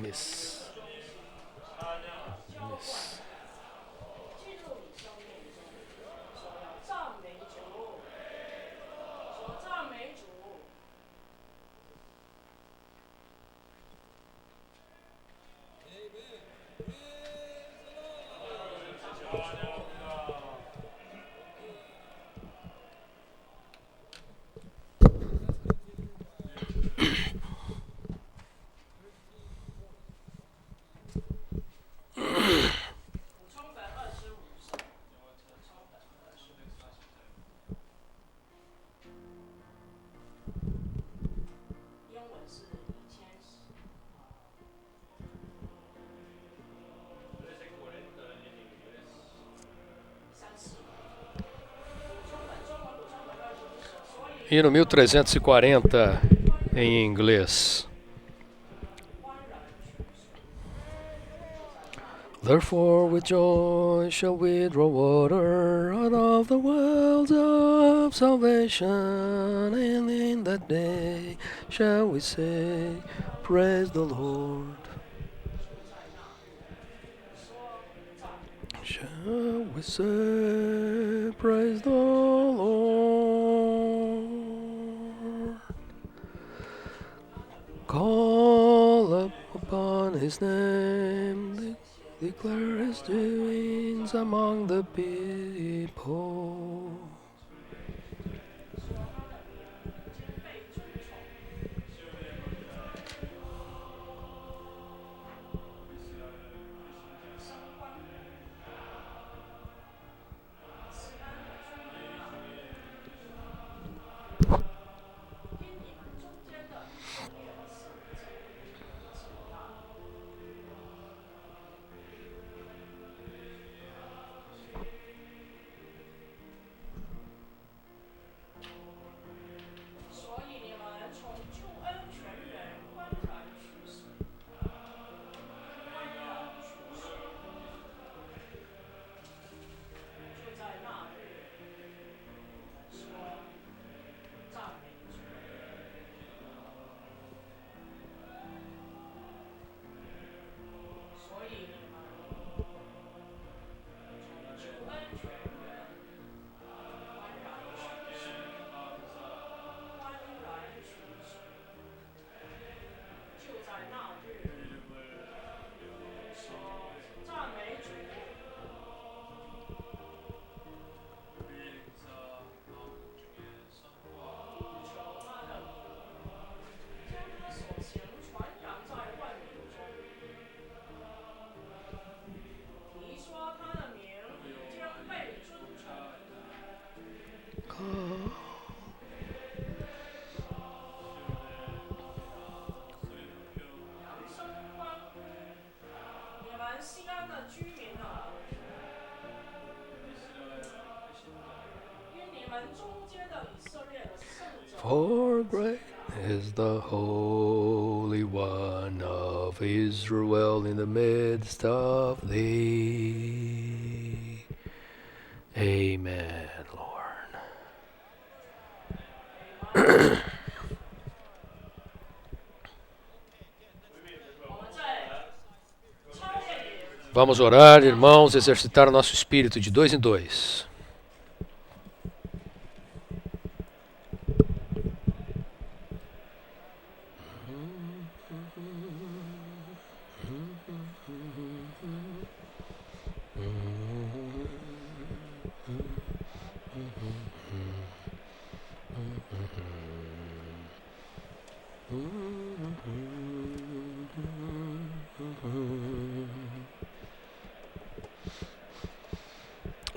Miss. Miss. 进入你生命中，说要赞美主，说赞美主。补充本25首，补充本25。英文是Hino 1340 em inglês. Therefore with joy shall we draw water out of the wells of salvation, and in that day shall we say, praise the Lord. Shall we say, praise the Lord. Call upon his name, declare his doings among the people. For great is the Holy One of Israel in the midst of thee. Amen, Lord. Vamos orar, irmãos, exercitar o nosso espírito de 2 em 2.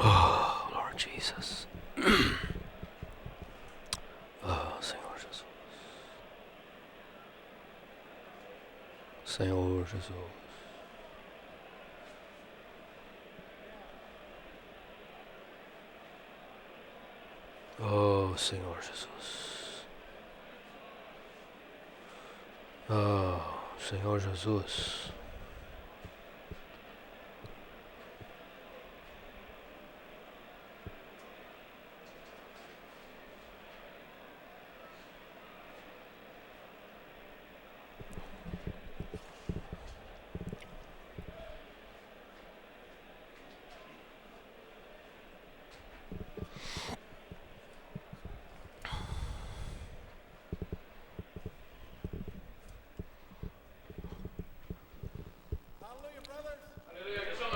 Oh, Lord Jesus. Oh, Senhor Jesus. Senhor Jesus. Oh, Senhor Jesus. Oh, Senhor Jesus.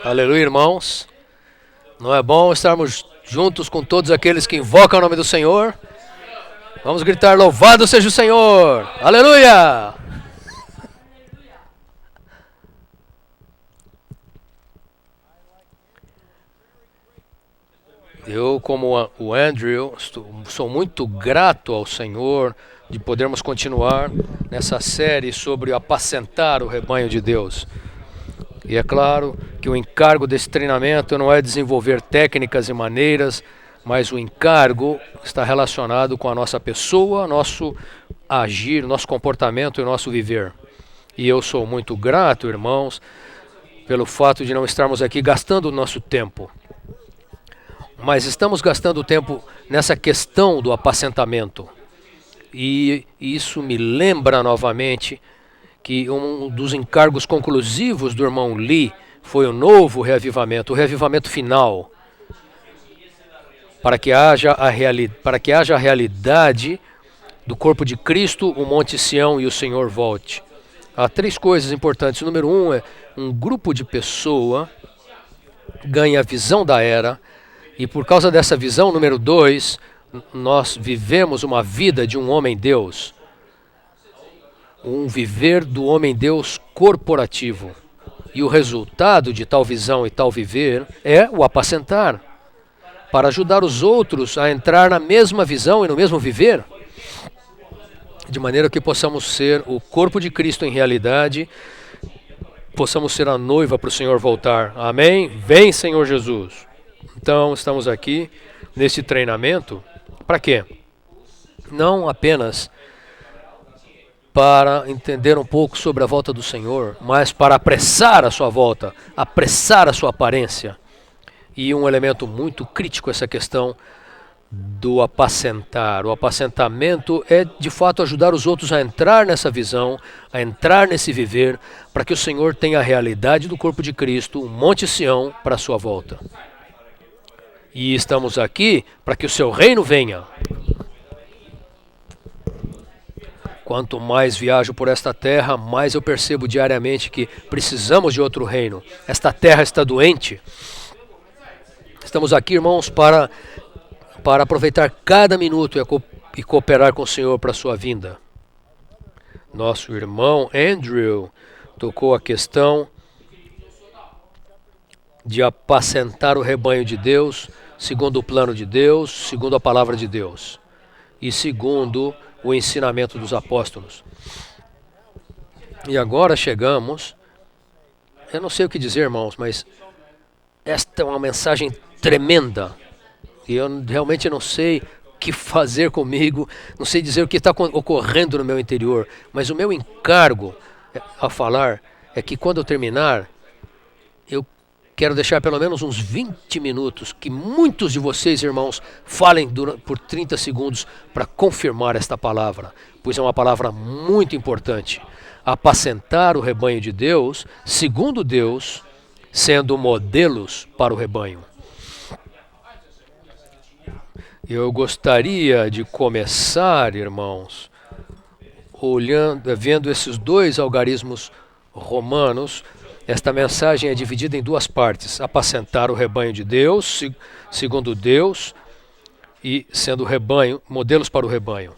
Aleluia, irmãos. Não é bom estarmos juntos com todos aqueles que invocam o nome do Senhor? Vamos gritar: louvado seja o Senhor! Aleluia! Eu, como o Andrew, sou muito grato ao Senhor de podermos continuar nessa série sobre apacentar o rebanho de Deus. E é claro que o encargo desse treinamento não é desenvolver técnicas e maneiras, mas o encargo está relacionado com a nossa pessoa, nosso agir, nosso comportamento e nosso viver. E eu sou muito grato, irmãos, pelo fato de não estarmos aqui gastando o nosso tempo. Mas estamos gastando tempo nessa questão do apacentamento. E isso me lembra novamente que um dos encargos conclusivos do irmão Lee foi o novo reavivamento, o reavivamento final, para que haja a realidade do corpo de Cristo, o Monte Sião e o Senhor volte. Há 3 coisas importantes. Número 1 é um grupo de pessoa ganha a visão da era, e por causa dessa visão, número 2, nós vivemos uma vida de um homem-Deus. Um viver do homem-Deus corporativo. E o resultado de tal visão e tal viver é o apacentar, para ajudar os outros a entrar na mesma visão e no mesmo viver, de maneira que possamos ser o corpo de Cristo em realidade, possamos ser a noiva para o Senhor voltar. Amém? Vem, Senhor Jesus. Então, estamos aqui nesse treinamento, para quê? Não apenas para entender um pouco sobre a volta do Senhor, mas para apressar a sua volta, apressar a sua aparência. E um elemento muito crítico essa questão do apacentar. O apacentamento é, de fato, ajudar os outros a entrar nessa visão, a entrar nesse viver, para que o Senhor tenha a realidade do corpo de Cristo, o Monte Sião, para a sua volta. E estamos aqui para que o seu reino venha. Quanto mais viajo por esta terra, mais eu percebo diariamente que precisamos de outro reino. Esta terra está doente. Estamos aqui, irmãos, para aproveitar cada minuto e cooperar com o Senhor para a sua vinda. Nosso irmão Andrew tocou a questão de apacentar o rebanho de Deus, segundo o plano de Deus, segundo a palavra de Deus e segundo o ensinamento dos apóstolos. E agora chegamos, eu não sei o que dizer, irmãos, mas esta é uma mensagem tremenda. E eu realmente não sei o que fazer comigo, não sei dizer o que está ocorrendo no meu interior, mas o meu encargo a falar é que quando eu terminar, eu quero deixar pelo menos uns 20 minutos que muitos de vocês, irmãos, falem por 30 segundos para confirmar esta palavra, pois é uma palavra muito importante. Apacentar o rebanho de Deus, segundo Deus, sendo modelos para o rebanho. Eu gostaria de começar, irmãos, vendo esses 2 algarismos romanos. Esta mensagem é dividida em 2 partes: apacentar o rebanho de Deus, segundo Deus, e sendo rebanho, modelos para o rebanho.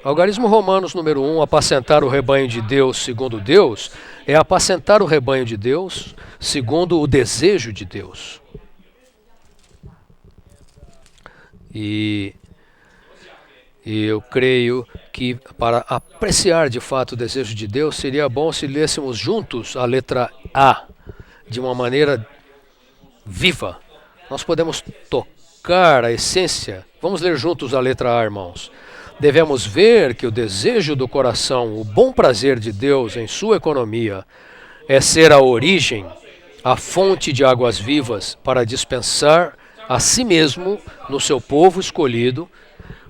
Algarismo Romanos número 1, apacentar o rebanho de Deus segundo Deus, é apacentar o rebanho de Deus segundo o desejo de Deus. E eu creio que para apreciar de fato o desejo de Deus, seria bom se lêssemos juntos a letra A, de uma maneira viva. Nós podemos tocar a essência. Vamos ler juntos a letra A, irmãos. Devemos ver que o desejo do coração, o bom prazer de Deus em sua economia, é ser a origem, a fonte de águas vivas para dispensar a si mesmo no seu povo escolhido,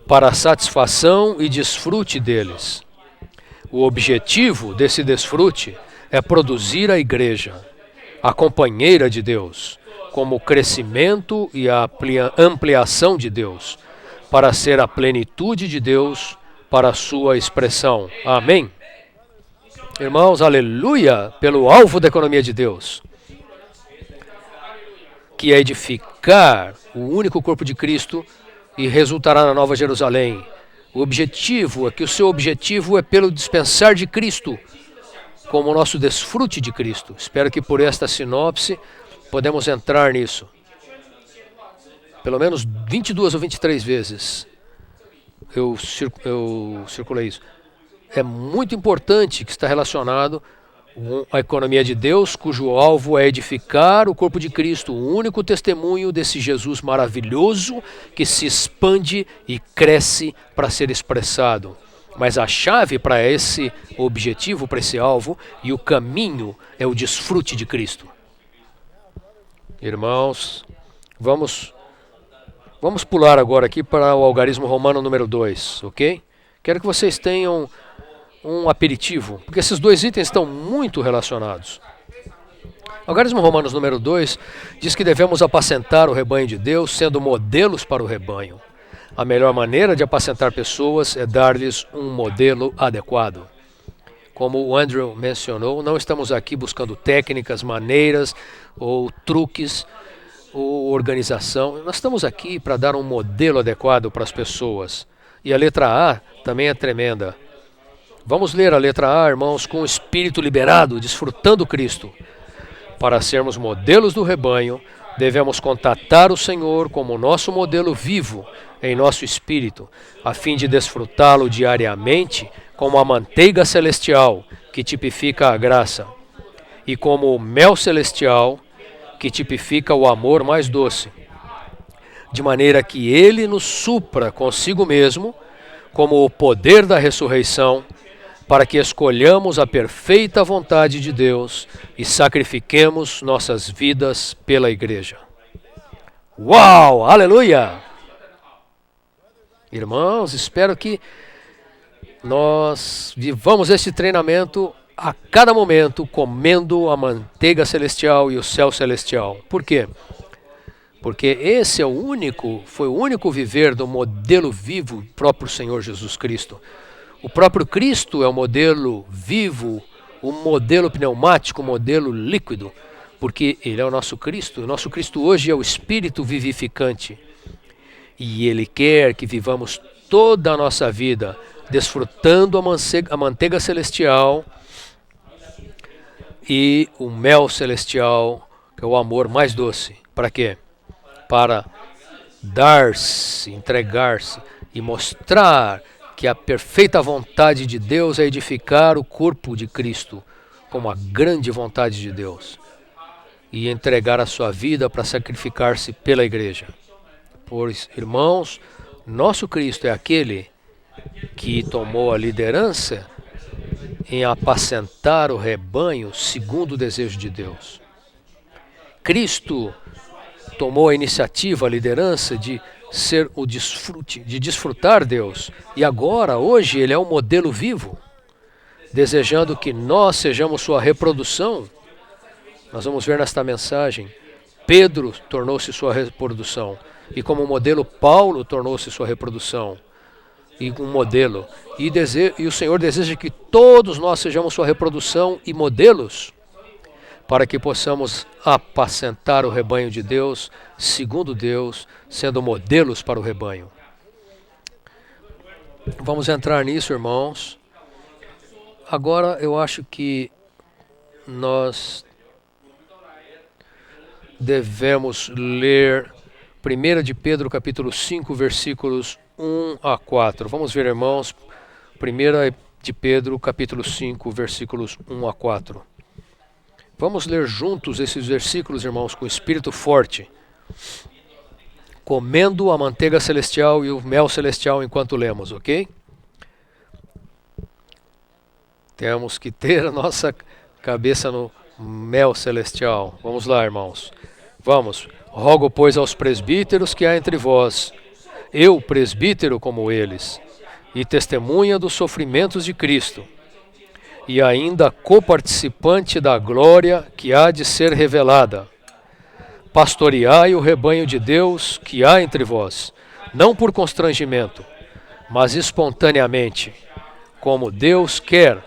para a satisfação e desfrute deles. O objetivo desse desfrute é produzir a igreja, a companheira de Deus, como o crescimento e a ampliação de Deus, para ser a plenitude de Deus para a sua expressão. Amém? Irmãos, aleluia, pelo alvo da economia de Deus. que é edificar o único corpo de Cristo e resultará na Nova Jerusalém. O objetivo é que o seu objetivo é pelo dispensar de Cristo, como o nosso desfrute de Cristo. Espero que por esta sinopse podemos entrar nisso. Pelo menos 22 ou 23 vezes eu circulei isso. É muito importante que está relacionado a economia de Deus, cujo alvo é edificar o corpo de Cristo, o único testemunho desse Jesus maravilhoso que se expande e cresce para ser expressado. Mas a chave para esse objetivo, para esse alvo, e o caminho é o desfrute de Cristo. Irmãos, vamos pular agora aqui para o algarismo romano número 2, ok? Quero que vocês tenham um aperitivo, porque esses dois itens estão muito relacionados. O algarismo romanos número 2 diz que devemos apacentar o rebanho de Deus, sendo modelos para o rebanho. A melhor maneira de apacentar pessoas é dar-lhes um modelo adequado. Como o Andrew mencionou, não estamos aqui buscando técnicas, maneiras ou truques ou organização. Nós estamos aqui para dar um modelo adequado para as pessoas. E a letra A também é tremenda. Vamos ler a letra A, irmãos, com o espírito liberado, desfrutando Cristo. Para sermos modelos do rebanho, devemos contatar o Senhor como nosso modelo vivo em nosso espírito, a fim de desfrutá-lo diariamente como a manteiga celestial, que tipifica a graça, e como o mel celestial, que tipifica o amor mais doce, de maneira que ele nos supra consigo mesmo, como o poder da ressurreição, para que escolhamos a perfeita vontade de Deus e sacrifiquemos nossas vidas pela igreja. Uau! Aleluia! Irmãos, espero que nós vivamos esse treinamento a cada momento, comendo a manteiga celestial e o céu celestial. Por quê? Porque esse foi o único viver do modelo vivo próprio Senhor Jesus Cristo. O próprio Cristo é o modelo vivo, o modelo pneumático, o modelo líquido, porque Ele é o nosso Cristo. O nosso Cristo hoje é o Espírito vivificante. E Ele quer que vivamos toda a nossa vida desfrutando a manteiga celestial e o mel celestial, que é o amor mais doce. Para quê? Para dar-se, entregar-se e mostrar que a perfeita vontade de Deus é edificar o corpo de Cristo como a grande vontade de Deus e entregar a sua vida para sacrificar-se pela igreja. Pois, irmãos, nosso Cristo é aquele que tomou a liderança em apacentar o rebanho segundo o desejo de Deus. Cristo tomou a iniciativa, a liderança de ser o desfrute, de desfrutar Deus. E agora, hoje, Ele é um modelo vivo, desejando que nós sejamos sua reprodução. Nós vamos ver nesta mensagem, Pedro tornou-se sua reprodução. E como modelo, Paulo tornou-se sua reprodução. E um modelo. E o Senhor deseja que todos nós sejamos sua reprodução e modelos, para que possamos apacentar o rebanho de Deus, segundo Deus, sendo modelos para o rebanho. Vamos entrar nisso, irmãos. Agora eu acho que nós devemos ler 1 de Pedro capítulo 5, versículos 1 a 4. Vamos ver, irmãos, 1 de Pedro capítulo 5, versículos 1 a 4. Vamos ler juntos esses versículos, irmãos, com espírito forte, comendo a manteiga celestial e o mel celestial enquanto lemos, ok? Temos que ter a nossa cabeça no mel celestial. Vamos lá, irmãos. Vamos. Rogo, pois, aos presbíteros que há entre vós, eu, presbítero como eles, e testemunha dos sofrimentos de Cristo, e ainda coparticipante da glória que há de ser revelada. Pastoreai o rebanho de Deus que há entre vós, não por constrangimento, mas espontaneamente, como Deus quer,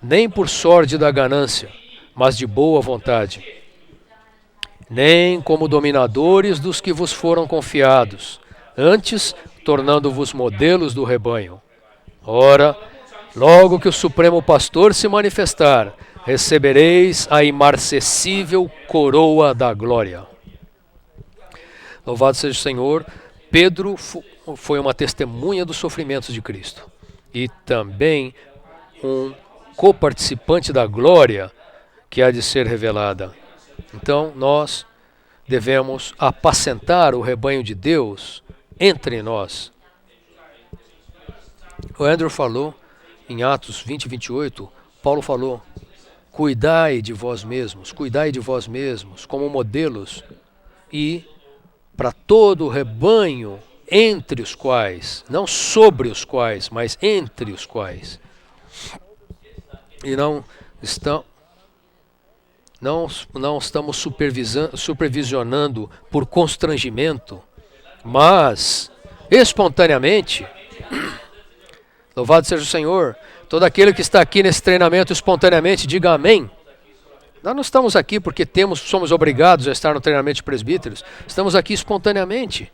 nem por sorte da ganância, mas de boa vontade. nem como dominadores dos que vos foram confiados, antes tornando-vos modelos do rebanho. Ora, logo que o Supremo Pastor se manifestar, recebereis a imarcessível coroa da glória. Louvado seja o Senhor. Pedro foi uma testemunha dos sofrimentos de Cristo e também um coparticipante da glória que há de ser revelada. Então, nós devemos apacentar o rebanho de Deus entre nós. O Andrew falou em Atos 20, 28, Paulo falou, cuidai de vós mesmos como modelos e para todo o rebanho entre os quais, não sobre os quais, mas entre os quais. E não estamos supervisionando por constrangimento, mas espontaneamente. Louvado seja o Senhor. Todo aquele que está aqui nesse treinamento espontaneamente, diga amém. Nós não estamos aqui porque somos obrigados a estar no treinamento de presbíteros. Estamos aqui espontaneamente.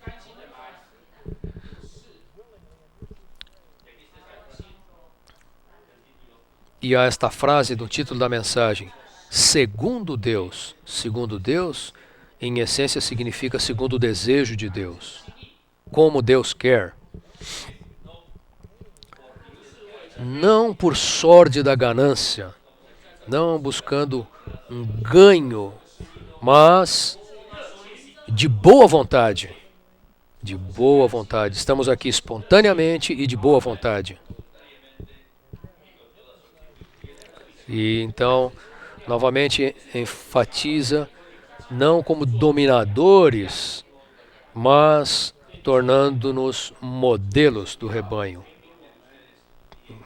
E há esta frase do título da mensagem, segundo Deus. Segundo Deus, em essência, significa segundo o desejo de Deus. Como Deus quer. Não por sorte da ganância, não buscando um ganho, mas de boa vontade. De boa vontade. Estamos aqui espontaneamente e de boa vontade. E então, novamente, enfatiza, não como dominadores, mas tornando-nos modelos do rebanho.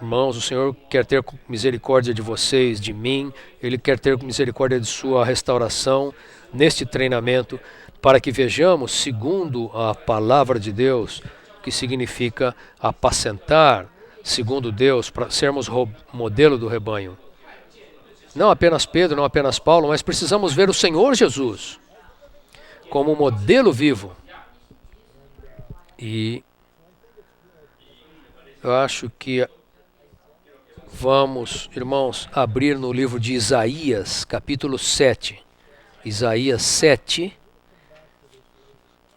Irmãos, o Senhor quer ter misericórdia de vocês, de mim. Ele quer ter misericórdia de sua restauração neste treinamento, para que vejamos, segundo a palavra de Deus, que significa apacentar, segundo Deus, para sermos modelo do rebanho. Não apenas Pedro, não apenas Paulo, mas precisamos ver o Senhor Jesus como modelo vivo. E eu acho que vamos, irmãos, abrir no livro de Isaías, capítulo 7. Isaías 7.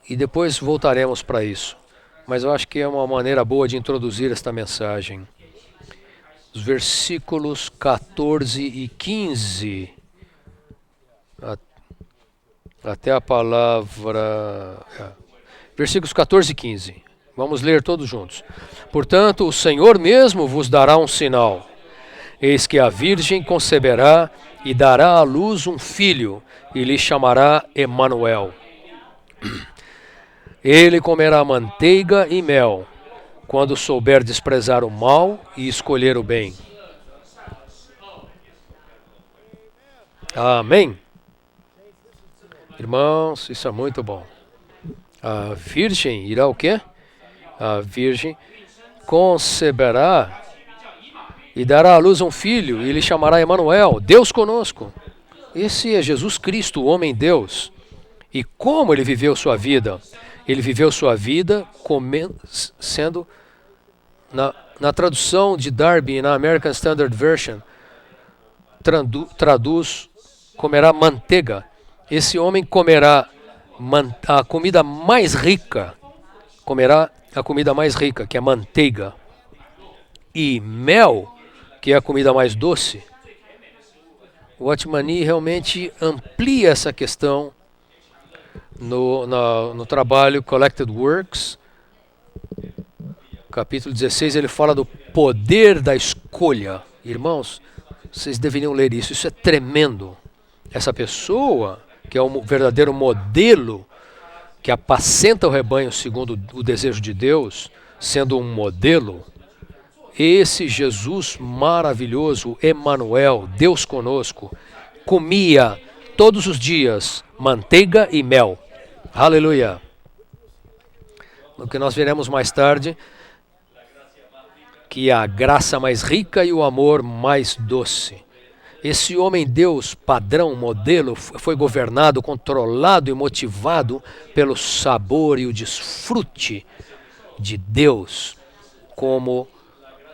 E depois voltaremos para isso. Mas eu acho que é uma maneira boa de introduzir esta mensagem. Os versículos 14 e 15. Até a palavra... Versículos 14 e 15. Vamos ler todos juntos. Portanto, o Senhor mesmo vos dará um sinal. Eis que a virgem conceberá e dará à luz um filho, e lhe chamará Emanuel. Ele comerá manteiga e mel, quando souber desprezar o mal e escolher o bem. Amém? Irmãos, isso é muito bom. A virgem irá o quê? A virgem conceberá e dará à luz um filho, e lhe chamará Emanuel, Deus conosco. Esse é Jesus Cristo, o homem-Deus. E como ele viveu sua vida? Ele viveu sua vida sendo, na tradução de Darby, na American Standard Version, traduz, comerá manteiga. Esse homem comerá a comida mais rica, comerá a comida mais rica, que é manteiga, e mel, que é a comida mais doce. O Atmani realmente amplia essa questão no trabalho Collected Works, capítulo 16, ele fala do poder da escolha. Irmãos, vocês deveriam ler isso, isso é tremendo. Essa pessoa, que é o verdadeiro modelo, que apacenta o rebanho segundo o desejo de Deus, sendo um modelo, esse Jesus maravilhoso, Emanuel, Deus conosco, comia todos os dias manteiga e mel. Aleluia! O que nós veremos mais tarde, que a graça mais rica e o amor mais doce. Esse homem-deus, padrão, modelo, foi governado, controlado e motivado pelo sabor e o desfrute de Deus como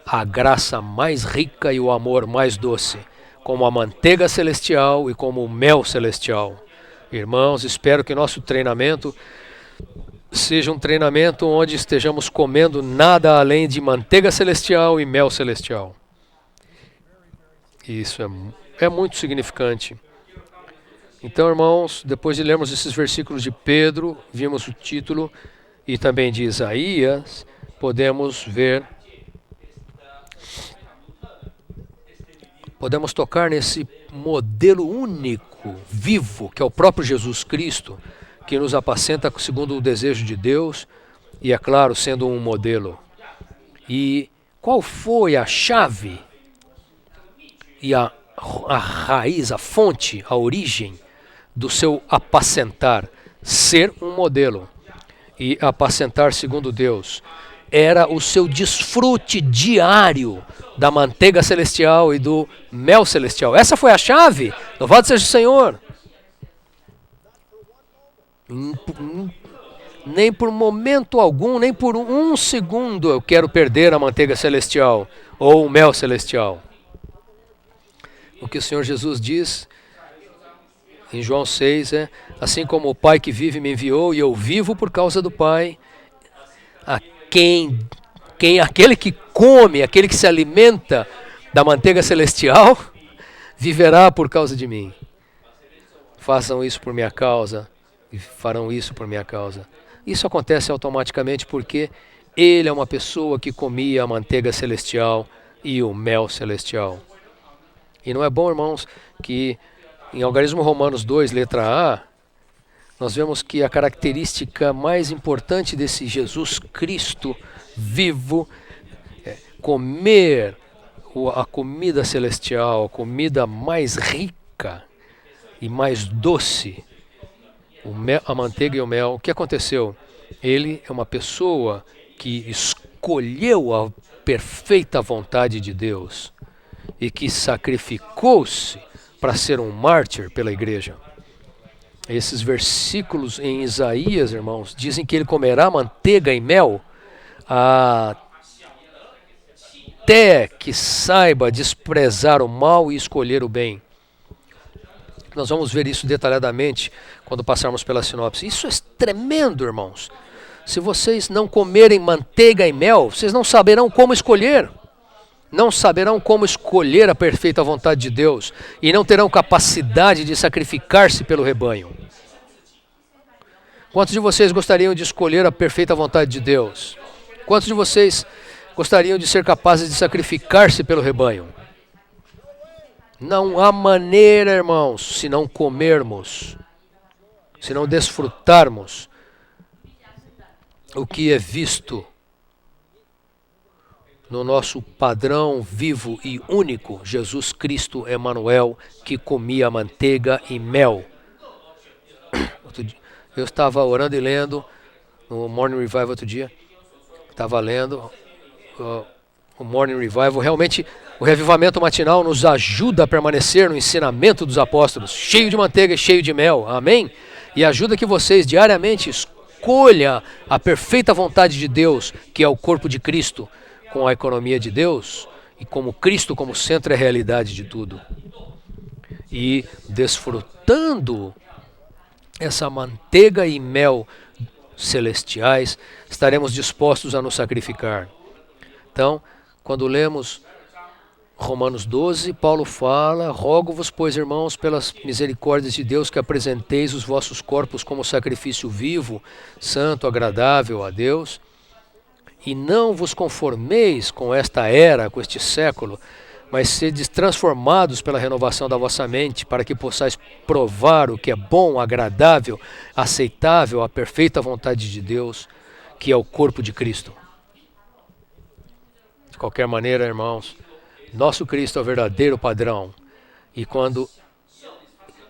a graça mais rica e o amor mais doce, como a manteiga celestial e como o mel celestial. Irmãos, espero que nosso treinamento seja um treinamento onde estejamos comendo nada além de manteiga celestial e mel celestial. Isso é muito significante. Então, irmãos, depois de lermos esses versículos de Pedro, vimos o título e também de Isaías, podemos tocar nesse modelo único, vivo, que é o próprio Jesus Cristo, que nos apacenta segundo o desejo de Deus e, é claro, sendo um modelo. E qual foi a chave e a raiz, a fonte, a origem do seu apacentar? Ser um modelo e apacentar segundo Deus. Era o seu desfrute diário da manteiga celestial e do mel celestial. Essa foi a chave. Louvado seja o Senhor. Nem por momento algum, nem por um segundo eu quero perder a manteiga celestial ou o mel celestial. O que o Senhor Jesus diz em João 6 é: assim como o Pai que vive me enviou e eu vivo por causa do Pai, aquele que come, aquele que se alimenta da manteiga celestial, viverá por causa de mim. Façam isso por minha causa e farão isso por minha causa. Isso acontece automaticamente porque ele é uma pessoa que comia a manteiga celestial e o mel celestial. E não é bom, irmãos, que em Algarismo Romanos 2, letra A, nós vemos que a característica mais importante desse Jesus Cristo vivo é comer a comida celestial, a comida mais rica e mais doce, a manteiga e o mel. O que aconteceu? Ele é uma pessoa que escolheu a perfeita vontade de Deus e que sacrificou-se para ser um mártir pela igreja. Esses versículos em Isaías, irmãos, dizem que ele comerá manteiga e mel até que saiba desprezar o mal e escolher o bem. Nós vamos ver isso detalhadamente quando passarmos pela sinopse. Isso é tremendo, irmãos. Se vocês não comerem manteiga e mel, vocês não saberão como escolher. Não saberão como escolher a perfeita vontade de Deus e não terão capacidade de sacrificar-se pelo rebanho. Quantos de vocês gostariam de escolher a perfeita vontade de Deus? Quantos de vocês gostariam de ser capazes de sacrificar-se pelo rebanho? Não há maneira, irmãos, se não comermos, se não desfrutarmos o que é visto no nosso padrão vivo e único, Jesus Cristo Emanuel, que comia manteiga e mel. Eu estava orando e lendo no Morning Revival outro dia. Estava lendo o Morning Revival. Realmente, o revivamento matinal nos ajuda a permanecer no ensinamento dos apóstolos, cheio de manteiga e cheio de mel. Amém? E ajuda que vocês diariamente escolham a perfeita vontade de Deus, que é o corpo de Cristo, com a economia de Deus e como Cristo como centro é a realidade de tudo. E desfrutando essa manteiga e mel celestiais, estaremos dispostos a nos sacrificar. Então, quando lemos Romanos 12, Paulo fala: rogo-vos, pois, irmãos, pelas misericórdias de Deus, que apresenteis os vossos corpos como sacrifício vivo, santo, agradável a Deus, e não vos conformeis com esta era, com este século, mas sedes transformados pela renovação da vossa mente, para que possais provar o que é bom, agradável, aceitável, a perfeita vontade de Deus, que é o corpo de Cristo. De qualquer maneira, irmãos, nosso Cristo é o verdadeiro padrão. E quando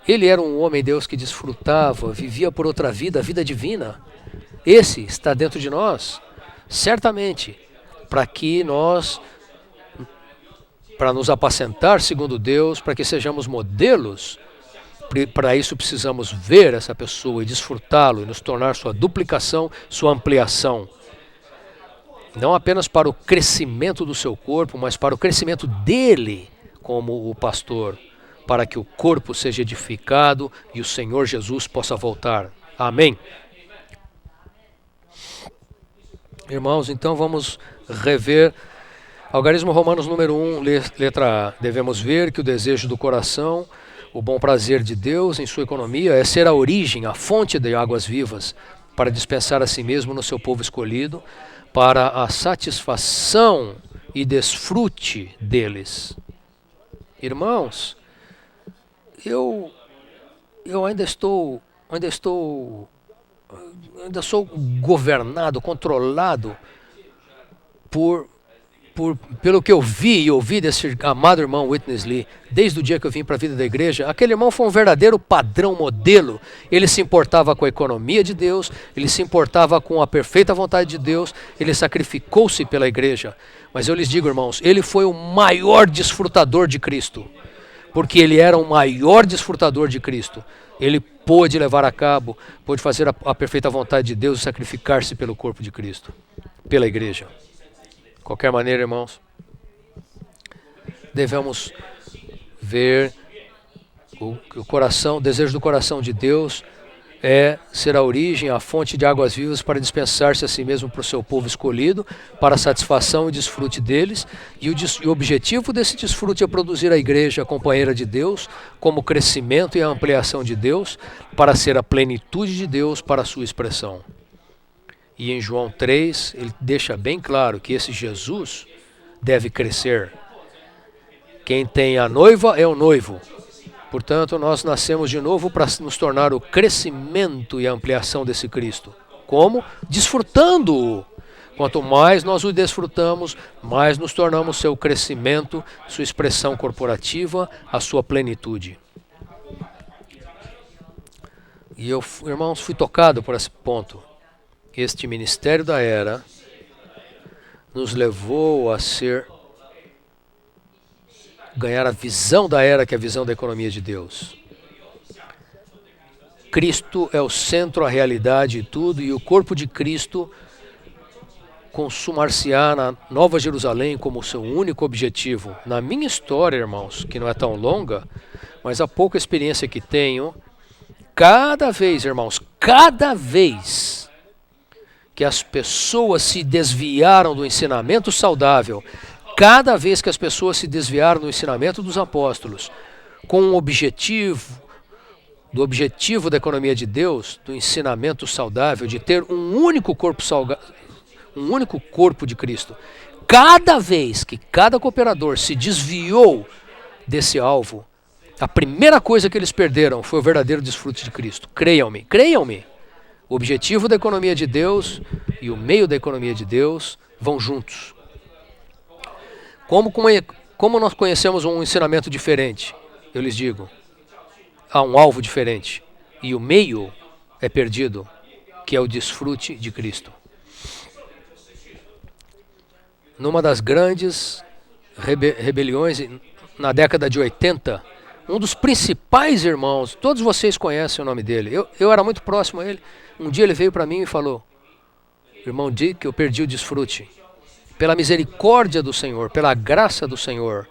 ele era um homem Deus que desfrutava, vivia por outra vida, a vida divina, esse está dentro de nós, certamente, para que nós para nos apacentar segundo Deus, para que sejamos modelos. Para isso precisamos ver essa pessoa e desfrutá-lo e nos tornar sua duplicação, sua ampliação. Não apenas para o crescimento do seu corpo, mas para o crescimento dele como o pastor, para que o corpo seja edificado e o Senhor Jesus possa voltar. Amém? Irmãos, então vamos rever Algarismo Romanos número 1, letra A. Devemos ver que o desejo do coração, o bom prazer de Deus em sua economia é ser a origem, a fonte de águas vivas, para dispensar a si mesmo no seu povo escolhido, para a satisfação e desfrute deles. Irmãos, eu ainda sou governado, controlado pelo que eu vi e ouvi desse amado irmão Witness Lee, desde o dia que eu vim para a vida da igreja. Aquele irmão foi um verdadeiro padrão, modelo. Ele se importava com a economia de Deus, ele se importava com a perfeita vontade de Deus, ele sacrificou-se pela igreja. Mas eu lhes digo, irmãos, ele foi o maior desfrutador de Cristo, porque ele era o maior desfrutador de Cristo. Ele pôde levar a cabo, pôde fazer a perfeita vontade de Deus e sacrificar-se pelo corpo de Cristo, pela igreja. De qualquer maneira, irmãos, devemos ver o desejo do coração de Deus é ser a origem, a fonte de águas vivas para dispensar-se a si mesmo para o seu povo escolhido, para a satisfação e desfrute deles. E o objetivo desse desfrute é produzir a igreja, a companheira de Deus, como crescimento e a ampliação de Deus, para ser a plenitude de Deus para a sua expressão. E em João 3, ele deixa bem claro que esse Jesus deve crescer. Quem tem a noiva é o noivo. Portanto, nós nascemos de novo para nos tornar o crescimento e a ampliação desse Cristo. Como? Desfrutando-o. Quanto mais nós o desfrutamos, mais nos tornamos seu crescimento, sua expressão corporativa, a sua plenitude. E eu, irmãos, fui tocado por esse ponto. Este ministério da era nos levou a ganhar a visão da era, que é a visão da economia de Deus. Cristo é o centro, a realidade e tudo, e o corpo de Cristo consumar-se-á na Nova Jerusalém como seu único objetivo. Na minha história, irmãos, que não é tão longa, mas a pouca experiência que tenho, cada vez, irmãos, cada vez que as pessoas se desviaram do ensinamento saudável, cada vez que as pessoas se desviaram do ensinamento dos apóstolos, com o objetivo da economia de Deus, do ensinamento saudável, de ter um único corpo de Cristo, cada vez que cada cooperador se desviou desse alvo, a primeira coisa que eles perderam foi o verdadeiro desfrute de Cristo. Creiam-me, creiam-me. O objetivo da economia de Deus e o meio da economia de Deus vão juntos. Como nós conhecemos um ensinamento diferente? Eu lhes digo, há um alvo diferente. E o meio é perdido, que é o desfrute de Cristo. Numa das grandes rebeliões, na década de 80, um dos principais irmãos, todos vocês conhecem o nome dele, eu era muito próximo a ele. Um dia ele veio para mim e falou: irmão Dick, eu perdi o desfrute. Pela misericórdia do Senhor, pela graça do Senhor,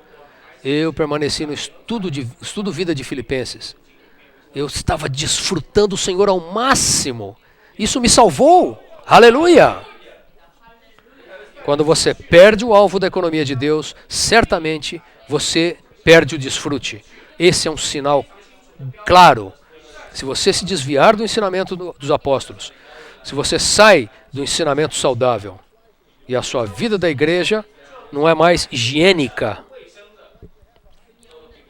eu permaneci no estudo vida de Filipenses. Eu estava desfrutando o Senhor ao máximo. Isso me salvou. Aleluia! Quando você perde o alvo da economia de Deus, certamente você perde o desfrute. Esse é um sinal claro. Se você se desviar do ensinamento dos apóstolos, se você sai do ensinamento saudável, e a sua vida da igreja não é mais higiênica.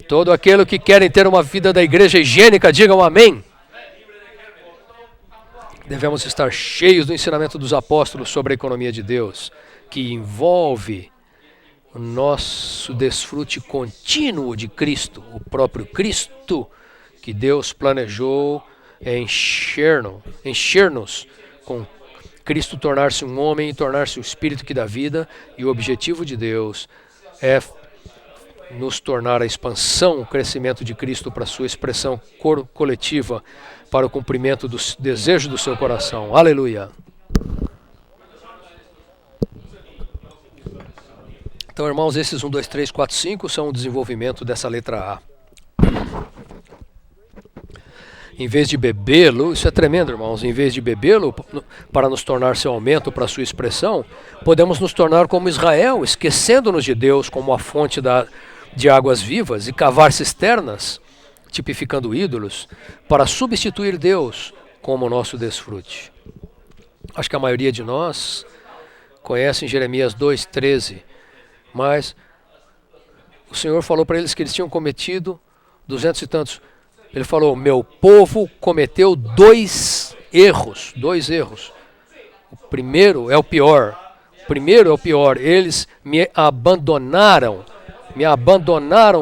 Todo aquele que querem ter uma vida da igreja higiênica, digam amém. Devemos estar cheios do ensinamento dos apóstolos sobre a economia de Deus, que envolve o nosso desfrute contínuo de Cristo, o próprio Cristo, que Deus planejou encher-nos com Cristo, tornar-se um homem e tornar-se o Espírito que dá vida, e o objetivo de Deus é nos tornar a expansão, o crescimento de Cristo para a sua expressão coletiva, para o cumprimento do desejo do seu coração. Aleluia! Então, irmãos, esses 1, 2, 3, 4, 5 são o desenvolvimento dessa letra A. Em vez de bebê-lo, isso é tremendo, irmãos, em vez de bebê-lo para nos tornar seu aumento para a sua expressão, podemos nos tornar como Israel, esquecendo-nos de Deus como a fonte de águas vivas e cavar cisternas, tipificando ídolos, para substituir Deus como nosso desfrute. Acho que a maioria de nós conhece Jeremias 2,13, mas o Senhor falou para eles que eles tinham cometido 200 e tantos. Ele falou, meu povo cometeu dois erros. O primeiro é o pior. Eles me abandonaram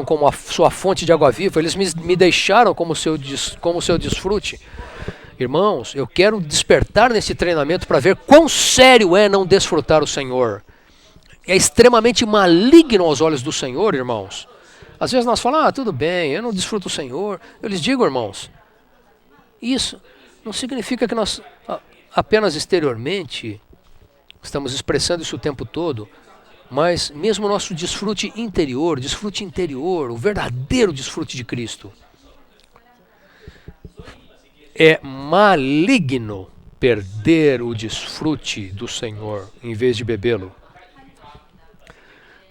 como a sua fonte de água viva. Eles me deixaram como seu desfrute. Irmãos, eu quero despertar nesse treinamento para ver quão sério é não desfrutar o Senhor. É extremamente maligno aos olhos do Senhor, irmãos. Às vezes nós falamos, tudo bem, eu não desfruto o Senhor. Eu lhes digo, irmãos, isso não significa que nós apenas exteriormente estamos expressando isso o tempo todo, mas mesmo o nosso desfrute interior, o verdadeiro desfrute de Cristo. É maligno perder o desfrute do Senhor em vez de bebê-lo.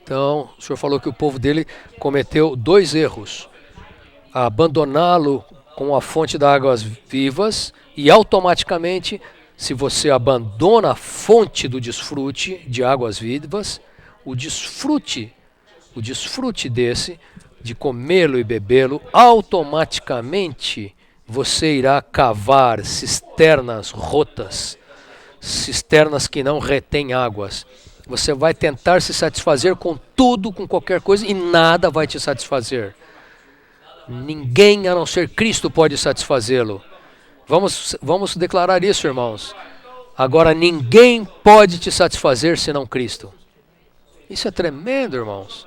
Então, o Senhor falou que o povo dele cometeu dois erros. Abandoná-lo com a fonte de águas vivas e automaticamente, se você abandona a fonte do desfrute de águas vivas, o desfrute desse, de comê-lo e bebê-lo, automaticamente você irá cavar cisternas rotas, cisternas que não retêm águas. Você vai tentar se satisfazer com tudo, com qualquer coisa, e nada vai te satisfazer. Ninguém, a não ser Cristo, pode satisfazê-lo. Vamos declarar isso, irmãos. Agora, ninguém pode te satisfazer senão Cristo. Isso é tremendo, irmãos.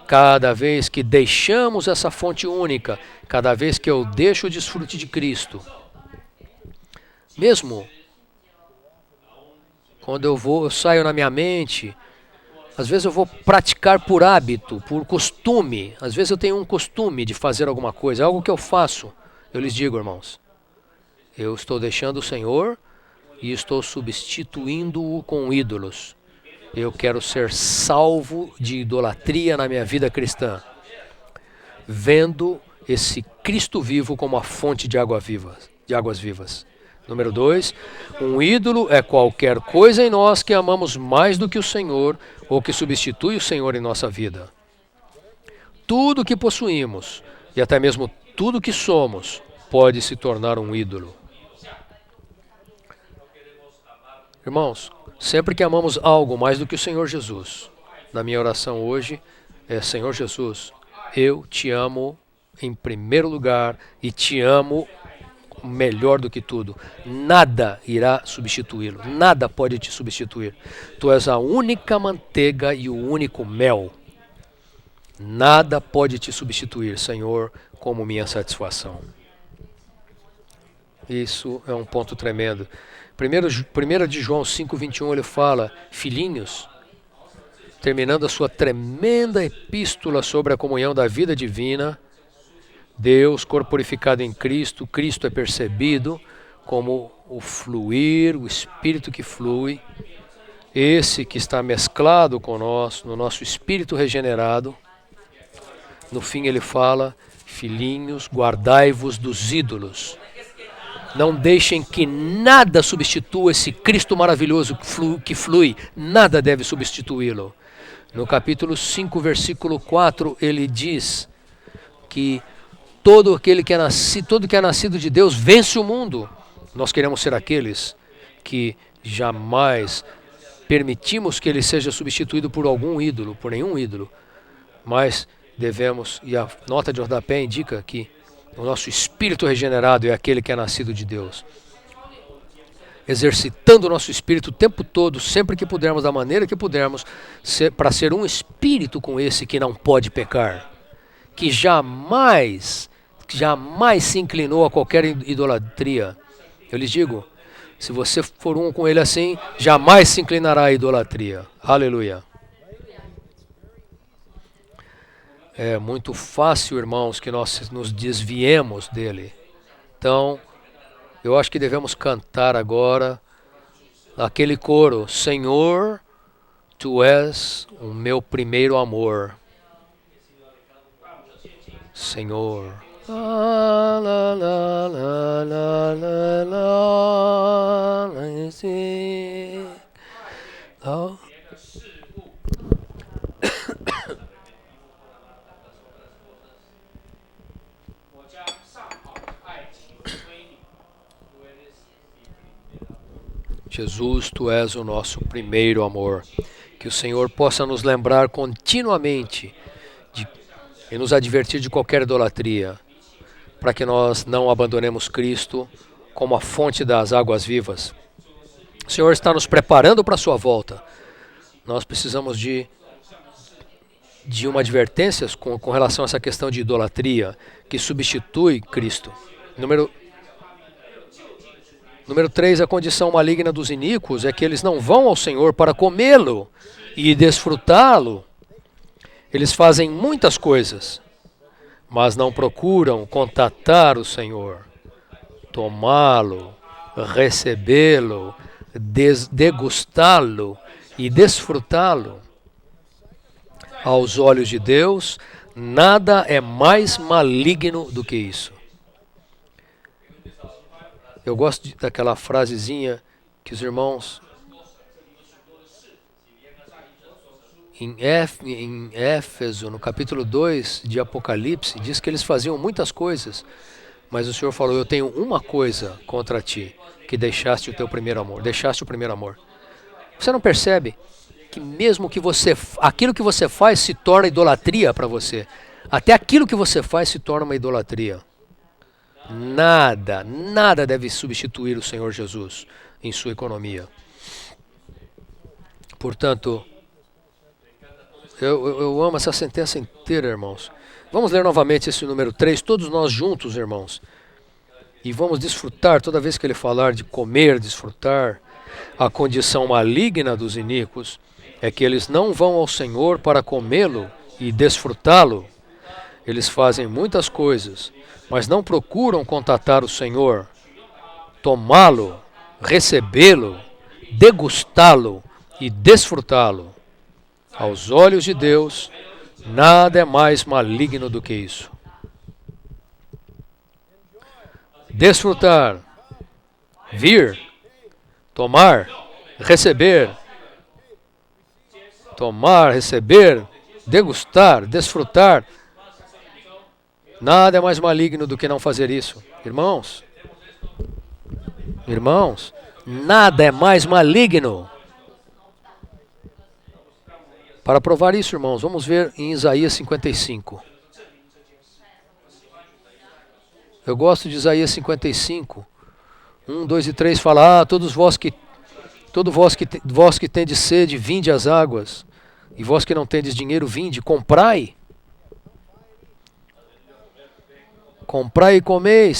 Cada vez que deixamos essa fonte única, cada vez que eu deixo o desfrute de Cristo, mesmo quando eu saio na minha mente, às vezes eu vou praticar por hábito, por costume. Às vezes eu tenho um costume de fazer alguma coisa, algo que eu faço. Eu lhes digo, irmãos, eu estou deixando o Senhor e estou substituindo-o com ídolos. Eu quero ser salvo de idolatria na minha vida cristã, vendo esse Cristo vivo como a fonte de águas vivas. Número 2, um ídolo é qualquer coisa em nós que amamos mais do que o Senhor ou que substitui o Senhor em nossa vida. Tudo que possuímos e até mesmo tudo que somos pode se tornar um ídolo. Irmãos, sempre que amamos algo mais do que o Senhor Jesus, na minha oração hoje é: Senhor Jesus, eu te amo em primeiro lugar e te amo melhor do que tudo. Nada irá substituí-lo. Nada pode te substituir. Tu és a única manteiga e o único mel. Nada pode te substituir, Senhor, como minha satisfação. Isso é um ponto tremendo. 1 de João 5,21 ele fala: filhinhos, terminando a sua tremenda epístola sobre a comunhão da vida divina, Deus corporificado em Cristo, Cristo é percebido como o fluir, o Espírito que flui, esse que está mesclado com nós, no nosso espírito regenerado. No fim ele fala: filhinhos, guardai-vos dos ídolos. Não deixem que nada substitua esse Cristo maravilhoso que flui, nada deve substituí-lo. No capítulo 5, versículo 4, ele diz que todo que é nascido de Deus vence o mundo. Nós queremos ser aqueles que jamais permitimos que ele seja substituído por algum ídolo, por nenhum ídolo. Mas devemos, e a nota de rodapé indica aqui, o nosso espírito regenerado é aquele que é nascido de Deus. exercitando o nosso espírito o tempo todo, sempre que pudermos, da maneira que pudermos, para ser um espírito com esse que não pode pecar, que jamais se inclinou a qualquer idolatria. Eu lhes digo, se você for um com ele assim, jamais se inclinará à idolatria. Aleluia. É muito fácil, irmãos, que nós nos desviemos dele. Então, eu acho que devemos cantar agora aquele coro: Senhor, Tu és o meu primeiro amor. Senhor. La, la, la, la, la, la, la, la, see. Oh. 我将上好的爱情归你，因为这是你 Jesus, Tu és o nosso primeiro amor. Que o Senhor possa nos lembrar continuamente e nos advertir de qualquer idolatria, para que nós não abandonemos Cristo como a fonte das águas vivas. O Senhor está nos preparando para a sua volta. Nós precisamos de uma advertência com relação a essa questão de idolatria, que substitui Cristo. Número 3, a condição maligna dos iníquos é que eles não vão ao Senhor para comê-lo e desfrutá-lo. Eles fazem muitas coisas, mas não procuram contatar o Senhor, tomá-lo, recebê-lo, degustá-lo e desfrutá-lo. Aos olhos de Deus, nada é mais maligno do que isso. Eu gosto daquela frasezinha que os irmãos em Éfeso, no capítulo 2 de Apocalipse, diz que eles faziam muitas coisas, mas o Senhor falou: eu tenho uma coisa contra ti, que deixaste o teu primeiro amor. Deixaste o primeiro amor. Você não percebe que mesmo que aquilo que você faz se torna idolatria para você? Até aquilo que você faz se torna uma idolatria. Nada deve substituir o Senhor Jesus em sua economia. Portanto, eu amo essa sentença inteira, irmãos. Vamos ler novamente esse número 3, todos nós juntos, irmãos. E vamos desfrutar, toda vez que ele falar de comer, desfrutar. A condição maligna dos iníquos é que eles não vão ao Senhor para comê-lo e desfrutá-lo. Eles fazem muitas coisas, mas não procuram contatar o Senhor, tomá-lo, recebê-lo, degustá-lo e desfrutá-lo. Aos olhos de Deus, nada é mais maligno do que isso. Desfrutar, vir, tomar, receber, degustar, desfrutar. Nada é mais maligno do que não fazer isso. Irmãos, nada é mais maligno. Para provar isso, irmãos, vamos ver em Isaías 55. Eu gosto de Isaías 55. 1, 2 e 3 fala: todos vós que tendes sede, vinde às águas, e vós que não tendes dinheiro, vinde, comprai. Comprai e comei,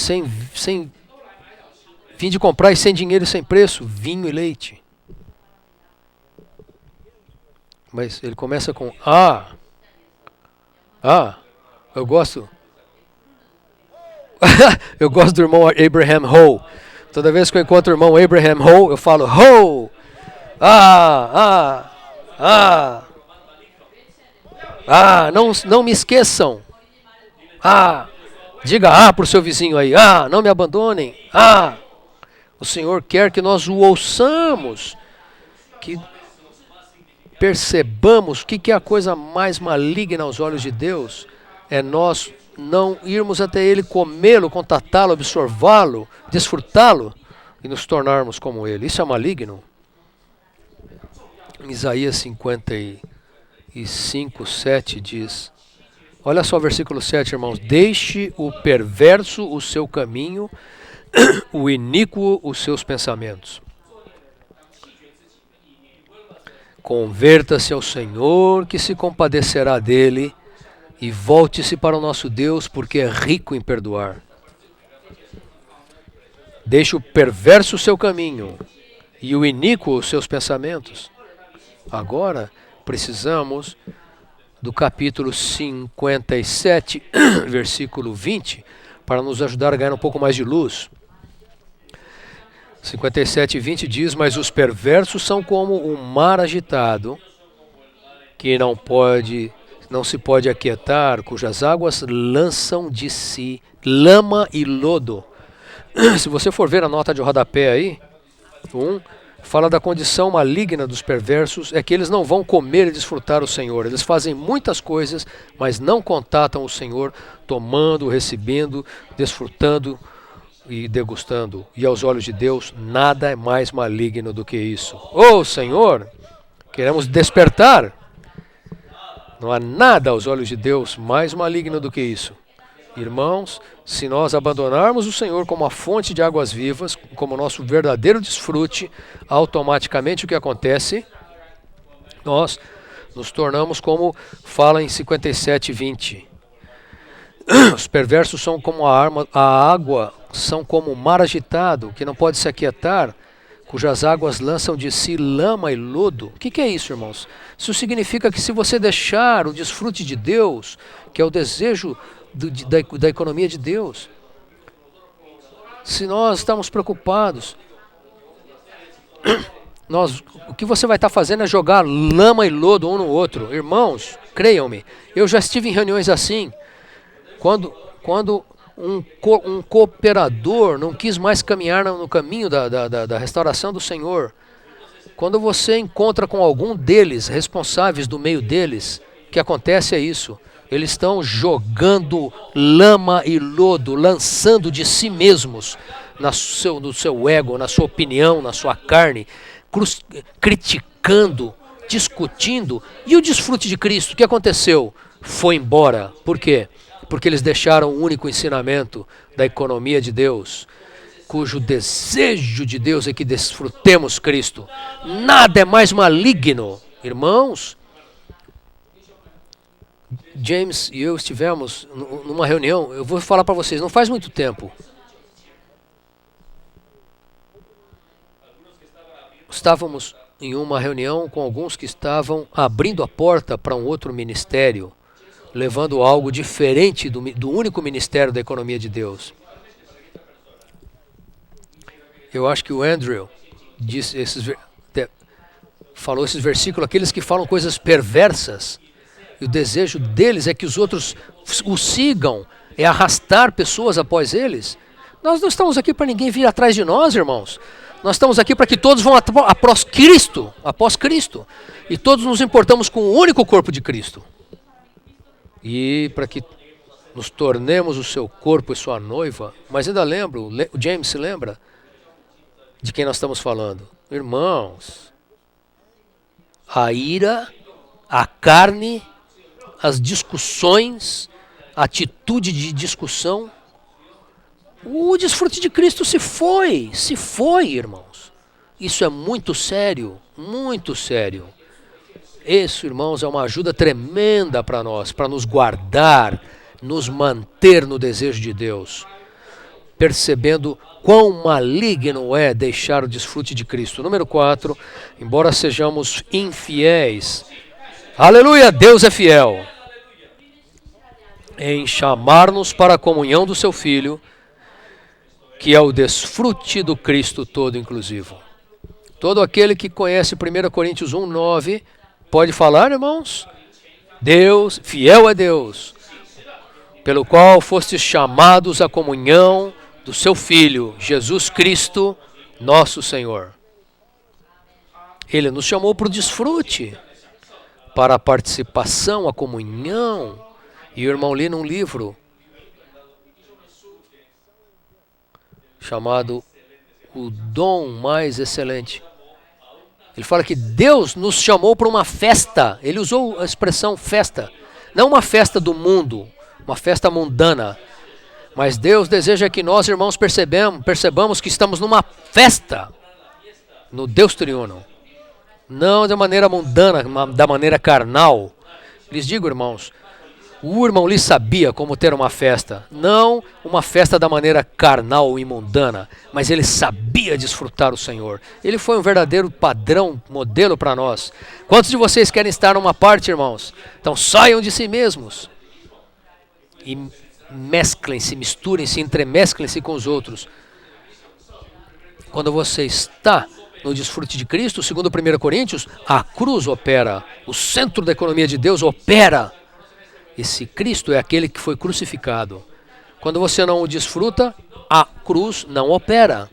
vinde comprai sem dinheiro e sem preço, vinho e leite. Mas ele começa com eu gosto. Eu gosto do irmão Abraham Ho. Toda vez que eu encontro o irmão Abraham Ho, eu falo Ho! Não me esqueçam. Diga para o seu vizinho aí. Não me abandonem. O Senhor quer que nós o ouçamos. Que percebamos que é a coisa mais maligna aos olhos de Deus. É nós não irmos até Ele, comê-lo, contatá-lo, absorvá-lo, desfrutá-lo e nos tornarmos como Ele. Isso é maligno. Em Isaías 55, 7 diz: olha só o versículo 7, irmãos: deixe o perverso o seu caminho, o iníquo os seus pensamentos. Converta-se ao Senhor, que se compadecerá dele, e volte-se para o nosso Deus, porque é rico em perdoar. Deixe o perverso o seu caminho, e o iníquo os seus pensamentos. Agora, precisamos do capítulo 57, versículo 20, para nos ajudar a ganhar um pouco mais de luz. 57, 20 diz: mas os perversos são como o mar agitado, que não se pode aquietar, cujas águas lançam de si lama e lodo. Se você for ver a nota de rodapé aí, fala da condição maligna dos perversos, é que eles não vão comer e desfrutar o Senhor. Eles fazem muitas coisas, mas não contatam o Senhor, tomando, recebendo, desfrutando e degustando. E aos olhos de Deus, nada é mais maligno do que isso. Oh, Senhor, queremos despertar. Não há nada aos olhos de Deus mais maligno do que isso. Irmãos, se nós abandonarmos o Senhor como a fonte de águas vivas, como nosso verdadeiro desfrute, automaticamente o que acontece? Nós nos tornamos como fala em 57:20. Os perversos são como a água, são como o mar agitado, que não pode se aquietar, cujas águas lançam de si lama e lodo. O que é isso, irmãos? Isso significa que se você deixar o desfrute de Deus, que é o desejo da economia de Deus, se nós estamos preocupados, o que você vai estar fazendo é jogar lama e lodo um no outro. Irmãos, creiam-me, eu já estive em reuniões assim, quando um cooperador não quis mais caminhar no caminho da restauração do Senhor. Quando você encontra com algum deles, responsáveis do meio deles, o que acontece é isso. Eles estão jogando lama e lodo, lançando de si mesmos, no seu ego, na sua opinião, na sua carne, criticando, discutindo. E o desfrute de Cristo, o que aconteceu? Foi embora. Por quê? Porque eles deixaram o único ensinamento da economia de Deus, cujo desejo de Deus é que desfrutemos Cristo. Nada é mais maligno. Irmãos, James e eu estivemos numa reunião, eu vou falar para vocês, não faz muito tempo. Estávamos em uma reunião com alguns que estavam abrindo a porta para um outro ministério, levando algo diferente do único ministério da economia de Deus. Eu acho que o Andrew falou esses versículos, aqueles que falam coisas perversas, e o desejo deles é que os outros o sigam, é arrastar pessoas após eles. Nós não estamos aqui para ninguém vir atrás de nós, irmãos. Nós estamos aqui para que todos vão após Cristo, e todos nos importamos com o único corpo de Cristo. E para que nos tornemos o seu corpo e sua noiva. Mas ainda lembro, o James se lembra de quem nós estamos falando. Irmãos, a ira, a carne, as discussões, a atitude de discussão, o desfrute de Cristo se foi, irmãos. Isso é muito sério, muito sério. Isso, irmãos, é uma ajuda tremenda para nós, para nos guardar, nos manter no desejo de Deus, percebendo quão maligno é deixar o desfrute de Cristo. Número 4, embora sejamos infiéis, aleluia, Deus é fiel em chamar-nos para a comunhão do seu Filho, que é o desfrute do Cristo todo inclusivo. Todo aquele que conhece 1 Coríntios 1:9 pode falar, irmãos? Deus, fiel é Deus, pelo qual fostes chamados à comunhão do seu Filho, Jesus Cristo, nosso Senhor. Ele nos chamou para o desfrute, para a participação, a comunhão. E o irmão li num livro chamado O Dom Mais Excelente. Ele fala que Deus nos chamou para uma festa. Ele usou a expressão festa. Não uma festa do mundo, uma festa mundana. Mas Deus deseja que nós, irmãos, percebamos que estamos numa festa no Deus triuno. não da maneira mundana, da maneira carnal. Lhes digo, irmãos, o irmão Lee sabia como ter uma festa, não uma festa da maneira carnal e mundana, mas ele sabia desfrutar o Senhor. Ele foi um verdadeiro padrão, modelo para nós. Quantos de vocês querem estar numa parte, irmãos? Então saiam de si mesmos e mesclem-se, misturem-se, entremesclem-se com os outros. Quando você está no desfrute de Cristo, segundo 1 Coríntios, a cruz opera, o centro da economia de Deus opera. Esse Cristo é aquele que foi crucificado. Quando você não o desfruta, a cruz não opera.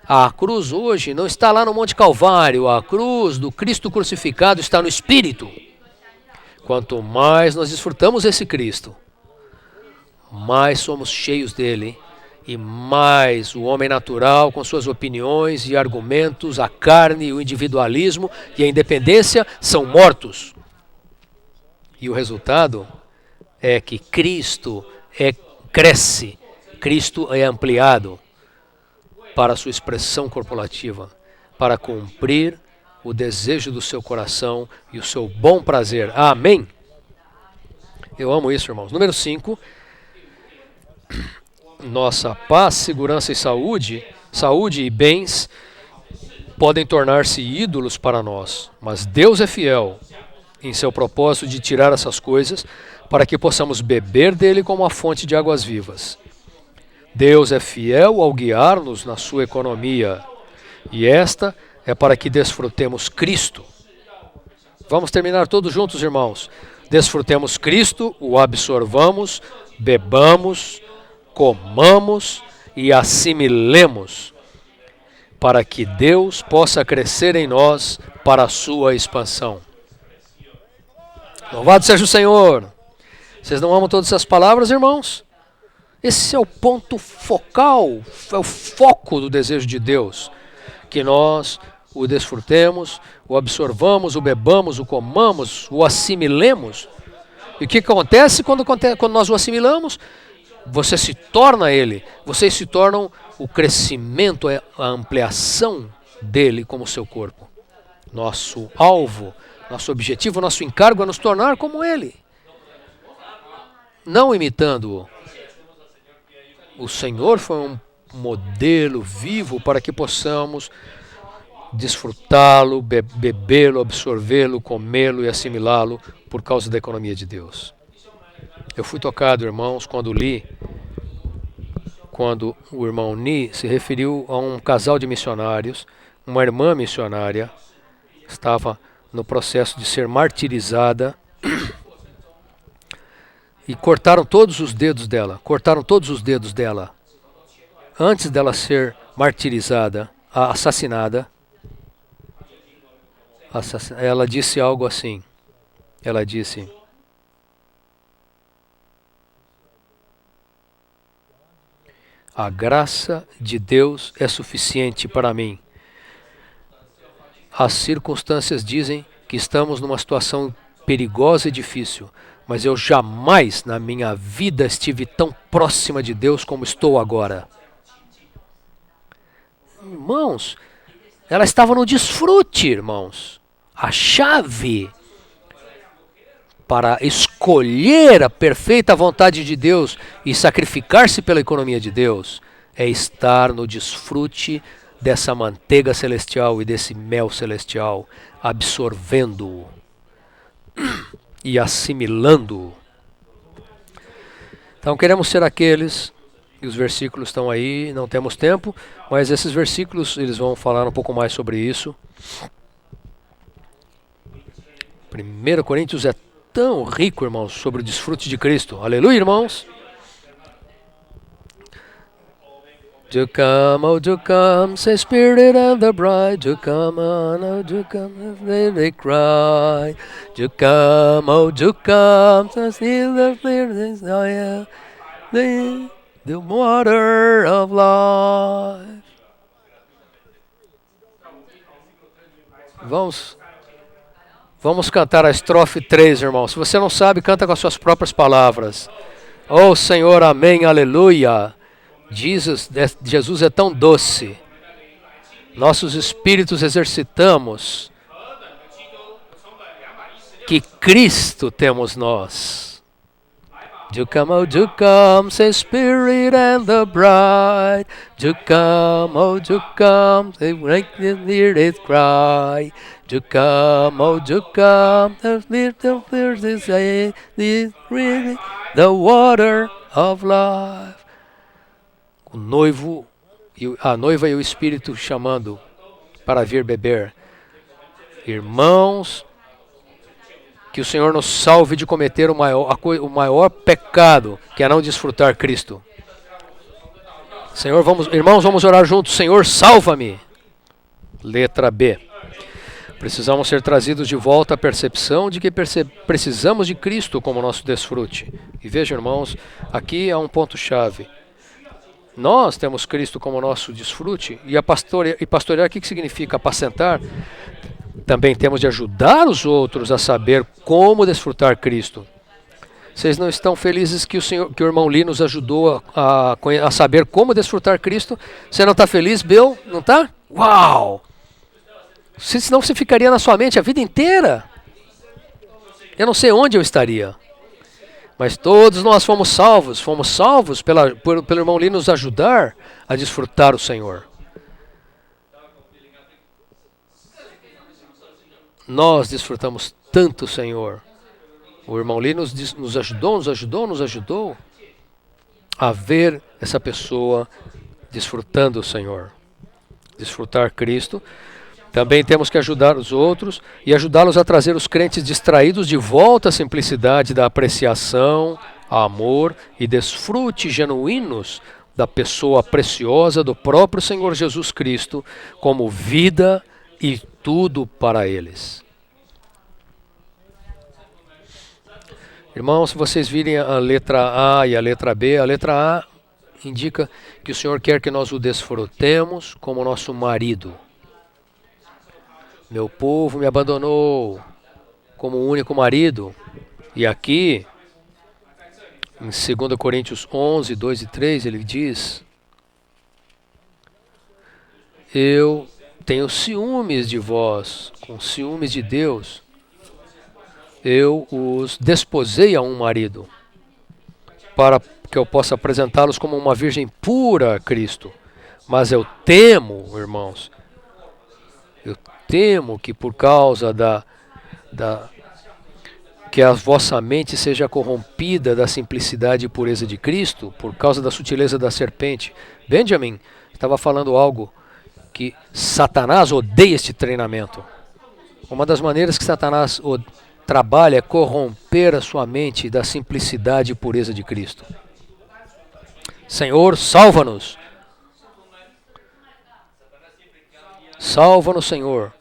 A cruz hoje não está lá no Monte Calvário, a cruz do Cristo crucificado está no Espírito. Quanto mais nós desfrutamos esse Cristo, mais somos cheios dele e mais o homem natural, com suas opiniões e argumentos, a carne, o individualismo e a independência são mortos. E o resultado é que Cristo cresce, Cristo é ampliado para a sua expressão corporativa, para cumprir o desejo do seu coração e o seu bom prazer. Amém? Eu amo isso, irmãos. Número 5. Nossa paz, segurança e saúde e bens podem tornar-se ídolos para nós, mas Deus é fiel em seu propósito de tirar essas coisas para que possamos beber dele como a fonte de águas vivas. Deus é fiel ao guiar-nos na sua economia, e esta é para que desfrutemos Cristo. Vamos terminar todos juntos, irmãos. Desfrutemos Cristo, o absorvamos, bebamos, comamos e assimilemos, para que Deus possa crescer em nós para a sua expansão. Louvado seja o Senhor! Vocês não amam todas essas palavras, irmãos? Esse é o ponto focal, é o foco do desejo de Deus, que nós o desfrutemos, o absorvamos, o bebamos, o comamos, o assimilemos. E o que acontece quando nós o assimilamos? Você se torna ele, vocês se tornam o crescimento, a ampliação dele como seu corpo. Nosso alvo, nosso objetivo, nosso encargo é nos tornar como ele. Não imitando-o. O Senhor foi um modelo vivo para que possamos desfrutá-lo, bebê-lo, absorvê-lo, comê-lo e assimilá-lo por causa da economia de Deus. Eu fui tocado, irmãos, quando o irmão Ni se referiu a um casal de missionários, uma irmã missionária estava no processo de ser martirizada e cortaram todos os dedos dela, antes dela ser martirizada, assassinada. Ela disse algo assim, ela disse: a graça de Deus é suficiente para mim. As circunstâncias dizem que estamos numa situação perigosa e difícil, mas eu jamais na minha vida estive tão próxima de Deus como estou agora. Irmãos, ela estava no desfrute, irmãos. A chave para escolher a perfeita vontade de Deus e sacrificar-se pela economia de Deus é estar no desfrute dessa manteiga celestial e desse mel celestial, absorvendo-o e assimilando-o. Então queremos ser aqueles, e os versículos estão aí, não temos tempo, mas esses versículos eles vão falar um pouco mais sobre isso. 1 Coríntios é tão rico, irmãos, sobre o desfrute de Cristo. Aleluia, irmãos! To come, say Spirit and the bride, to come on, oh, to come, they cry. To come, oh, to come, so still the clearness, oh yeah, the water of life. Vamos cantar a estrofe 3, irmãos. Se você não sabe, canta com as suas próprias palavras. Oh Senhor, amém, aleluia. Jesus é tão doce. Nossos espíritos exercitamos que Cristo temos nós. Do come, say Spirit and the bride. Do come, they make the lyrics cry. Do come, the little birds say, the water of life. O noivo, a noiva e o Espírito chamando para vir beber. Irmãos, que o Senhor nos salve de cometer o maior pecado, que é não desfrutar Cristo. Senhor, irmãos, vamos orar juntos. Senhor, salva-me. Letra B. Precisamos ser trazidos de volta à percepção de que precisamos de Cristo como nosso desfrute. E veja, irmãos, aqui há um ponto-chave. Nós temos Cristo como nosso desfrute, e pastorear, o que significa apacentar? Também temos de ajudar os outros a saber como desfrutar Cristo. Vocês não estão felizes que o irmão Lee nos ajudou a saber como desfrutar Cristo? Você não está feliz, Bill? Não está? Uau! Senão você ficaria na sua mente a vida inteira. Eu não sei onde eu estaria. Mas todos nós fomos salvos pelo irmão Lee nos ajudar a desfrutar o Senhor. Nós desfrutamos tanto o Senhor. O irmão Lee nos ajudou a ver essa pessoa desfrutando o Senhor. Desfrutar Cristo. Também temos que ajudar os outros e ajudá-los a trazer os crentes distraídos de volta à simplicidade da apreciação, amor e desfrute genuínos da pessoa preciosa do próprio Senhor Jesus Cristo como vida e tudo para eles. Irmãos, se vocês virem a letra A e a letra B, a letra A indica que o Senhor quer que nós o desfrutemos como nosso marido. Meu povo me abandonou como único marido. E aqui, em 2 Coríntios 11, 2 e 3, ele diz: eu tenho ciúmes de vós, com ciúmes de Deus. Eu os desposei a um marido, para que eu possa apresentá-los como uma virgem pura a Cristo. Mas eu temo, irmãos, que por causa que a vossa mente seja corrompida da simplicidade e pureza de Cristo, por causa da sutileza da serpente. Benjamin estava falando algo que Satanás odeia este treinamento. Uma das maneiras que Satanás trabalha é corromper a sua mente da simplicidade e pureza de Cristo. Senhor, salva-nos. Salva-nos, Senhor,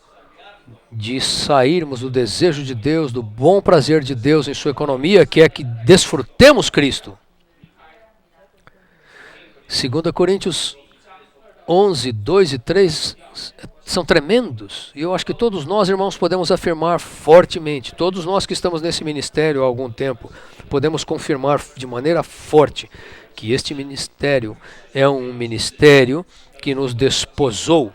de sairmos do desejo de Deus, do bom prazer de Deus em sua economia, que é que desfrutemos Cristo. 2 Coríntios 11, 2 e 3 são tremendos. E eu acho que todos nós, irmãos, podemos afirmar fortemente, todos nós que estamos nesse ministério há algum tempo, podemos confirmar de maneira forte que este ministério é um ministério que nos desposa.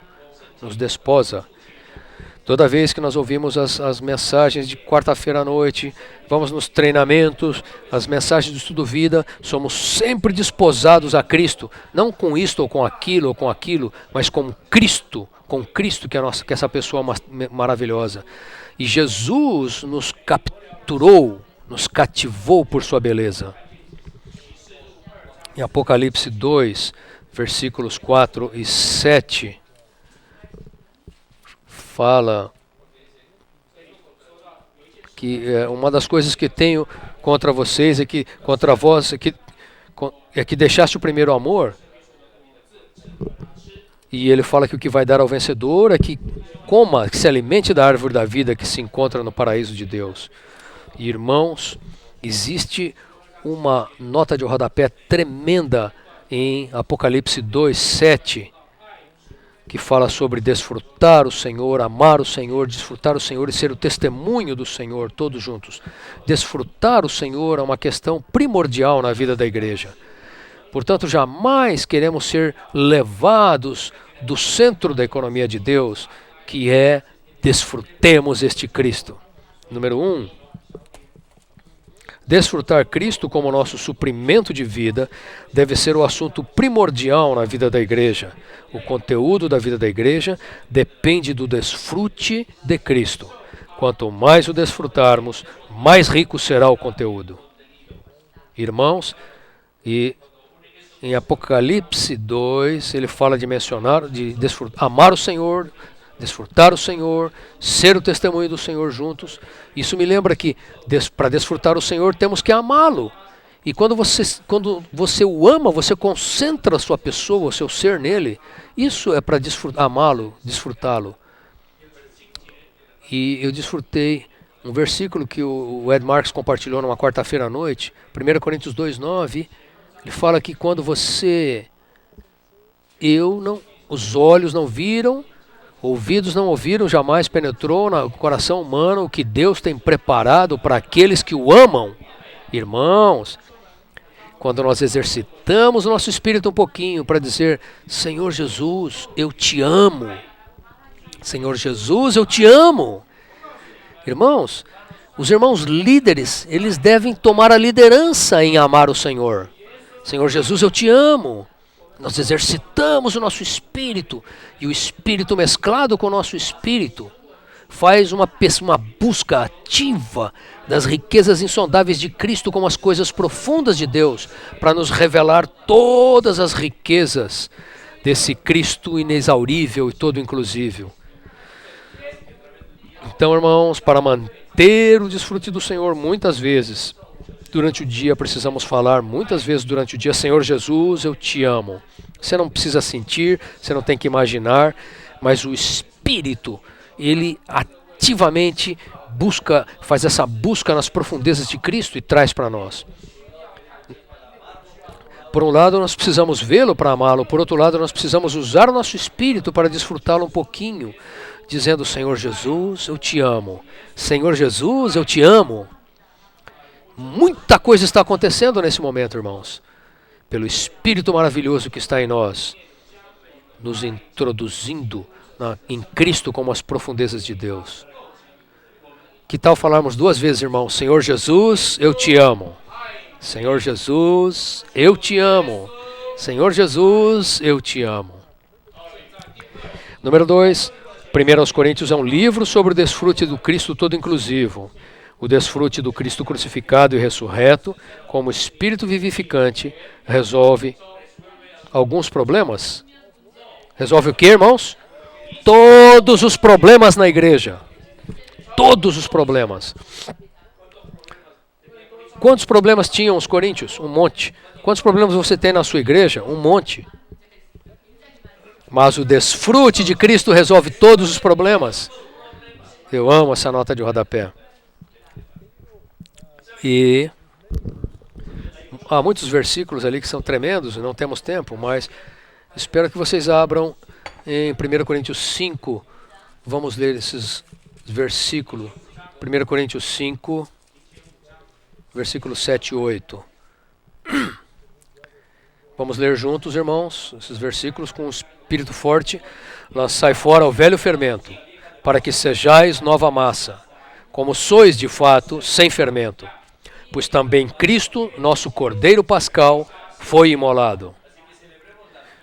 Toda vez que nós ouvimos as mensagens de quarta-feira à noite, vamos nos treinamentos, as mensagens do Estudo Vida, somos sempre desposados a Cristo, não com isto ou com aquilo, mas com Cristo que é essa pessoa maravilhosa. E Jesus nos capturou, nos cativou por sua beleza. Em Apocalipse 2, versículos 4 e 7, fala que uma das coisas que tenho contra vocês contra vós é que deixaste o primeiro amor. E ele fala que o que vai dar ao vencedor é que se alimente da árvore da vida que se encontra no paraíso de Deus. E, irmãos, existe uma nota de rodapé tremenda em Apocalipse 2, 7, que fala sobre desfrutar o Senhor, amar o Senhor, desfrutar o Senhor e ser o testemunho do Senhor, todos juntos. Desfrutar o Senhor é uma questão primordial na vida da igreja. Portanto, jamais queremos ser levados do centro da economia de Deus, que é desfrutemos este Cristo. Número 1, Desfrutar Cristo como nosso suprimento de vida deve ser o assunto primordial na vida da igreja. O conteúdo da vida da igreja depende do desfrute de Cristo. Quanto mais o desfrutarmos, mais rico será o conteúdo. Irmãos, e em Apocalipse 2, ele fala de mencionar, de amar o Senhor, desfrutar o Senhor, ser o testemunho do Senhor juntos. Isso me lembra que para desfrutar o Senhor temos que amá-lo. E quando você o ama, você concentra a sua pessoa, o seu ser nele. Isso é para amá-lo, desfrutá-lo. E eu desfrutei um versículo que o Ed Marks compartilhou numa quarta-feira à noite, 1 Coríntios 2:9. Ele fala que quando os olhos não viram, ouvidos não ouviram, jamais penetrou no coração humano o que Deus tem preparado para aqueles que o amam. Irmãos, quando nós exercitamos o nosso espírito um pouquinho para dizer: Senhor Jesus, eu te amo. Senhor Jesus, eu te amo. Irmãos, os irmãos líderes, eles devem tomar a liderança em amar o Senhor. Senhor Jesus, eu te amo. Nós exercitamos o nosso espírito, e o espírito mesclado com o nosso espírito faz uma busca ativa das riquezas insondáveis de Cristo como as coisas profundas de Deus, para nos revelar todas as riquezas desse Cristo inexaurível e todo inclusível. Então, irmãos, para manter o desfrute do Senhor, muitas vezes durante o dia precisamos falar, muitas vezes durante o dia: Senhor Jesus, eu te amo. Você não precisa sentir, você não tem que imaginar, mas o Espírito, ele ativamente faz essa busca nas profundezas de Cristo e traz para nós. Por um lado, nós precisamos vê-lo para amá-lo. Por outro lado, nós precisamos usar o nosso espírito para desfrutá-lo um pouquinho, dizendo: Senhor Jesus, eu te amo. Senhor Jesus, eu te amo. Muita coisa está acontecendo nesse momento, irmãos, pelo Espírito maravilhoso que está em nós, nos introduzindo em Cristo como as profundezas de Deus. Que tal falarmos 2 vezes, irmãos: Senhor Jesus, eu te amo. Senhor Jesus, eu te amo. Senhor Jesus, eu te amo. Número 2, 1 Coríntios é um livro sobre o desfrute do Cristo todo inclusivo. O desfrute do Cristo crucificado e ressurreto, como Espírito vivificante, resolve alguns problemas. Resolve o que, irmãos? Todos os problemas na igreja. Todos os problemas. Quantos problemas tinham os coríntios? Um monte. Quantos problemas você tem na sua igreja? Um monte. Mas o desfrute de Cristo resolve todos os problemas. Eu amo essa nota de rodapé. E há muitos versículos ali que são tremendos, não temos tempo, mas espero que vocês abram em 1 Coríntios 5. Vamos ler esses versículos. 1 Coríntios 5, versículos 7 e 8. Vamos ler juntos, irmãos, esses versículos com um espírito forte. Lançai fora o velho fermento, para que sejais nova massa, como sois de fato, sem fermento. Pois também Cristo, nosso Cordeiro Pascal, foi imolado.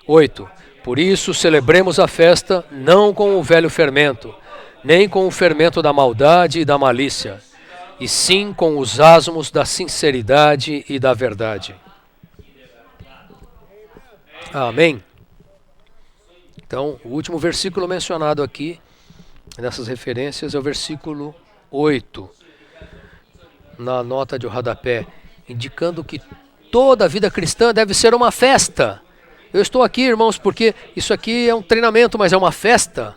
8. Por isso celebremos a festa não com o velho fermento, nem com o fermento da maldade e da malícia, e sim com os asmos da sinceridade e da verdade. Amém? Então, o último versículo mencionado aqui, nessas referências, é o versículo 8. Na nota de rodapé, indicando que toda a vida cristã deve ser uma festa. Eu estou aqui, irmãos, porque isso aqui é um treinamento, mas é uma festa.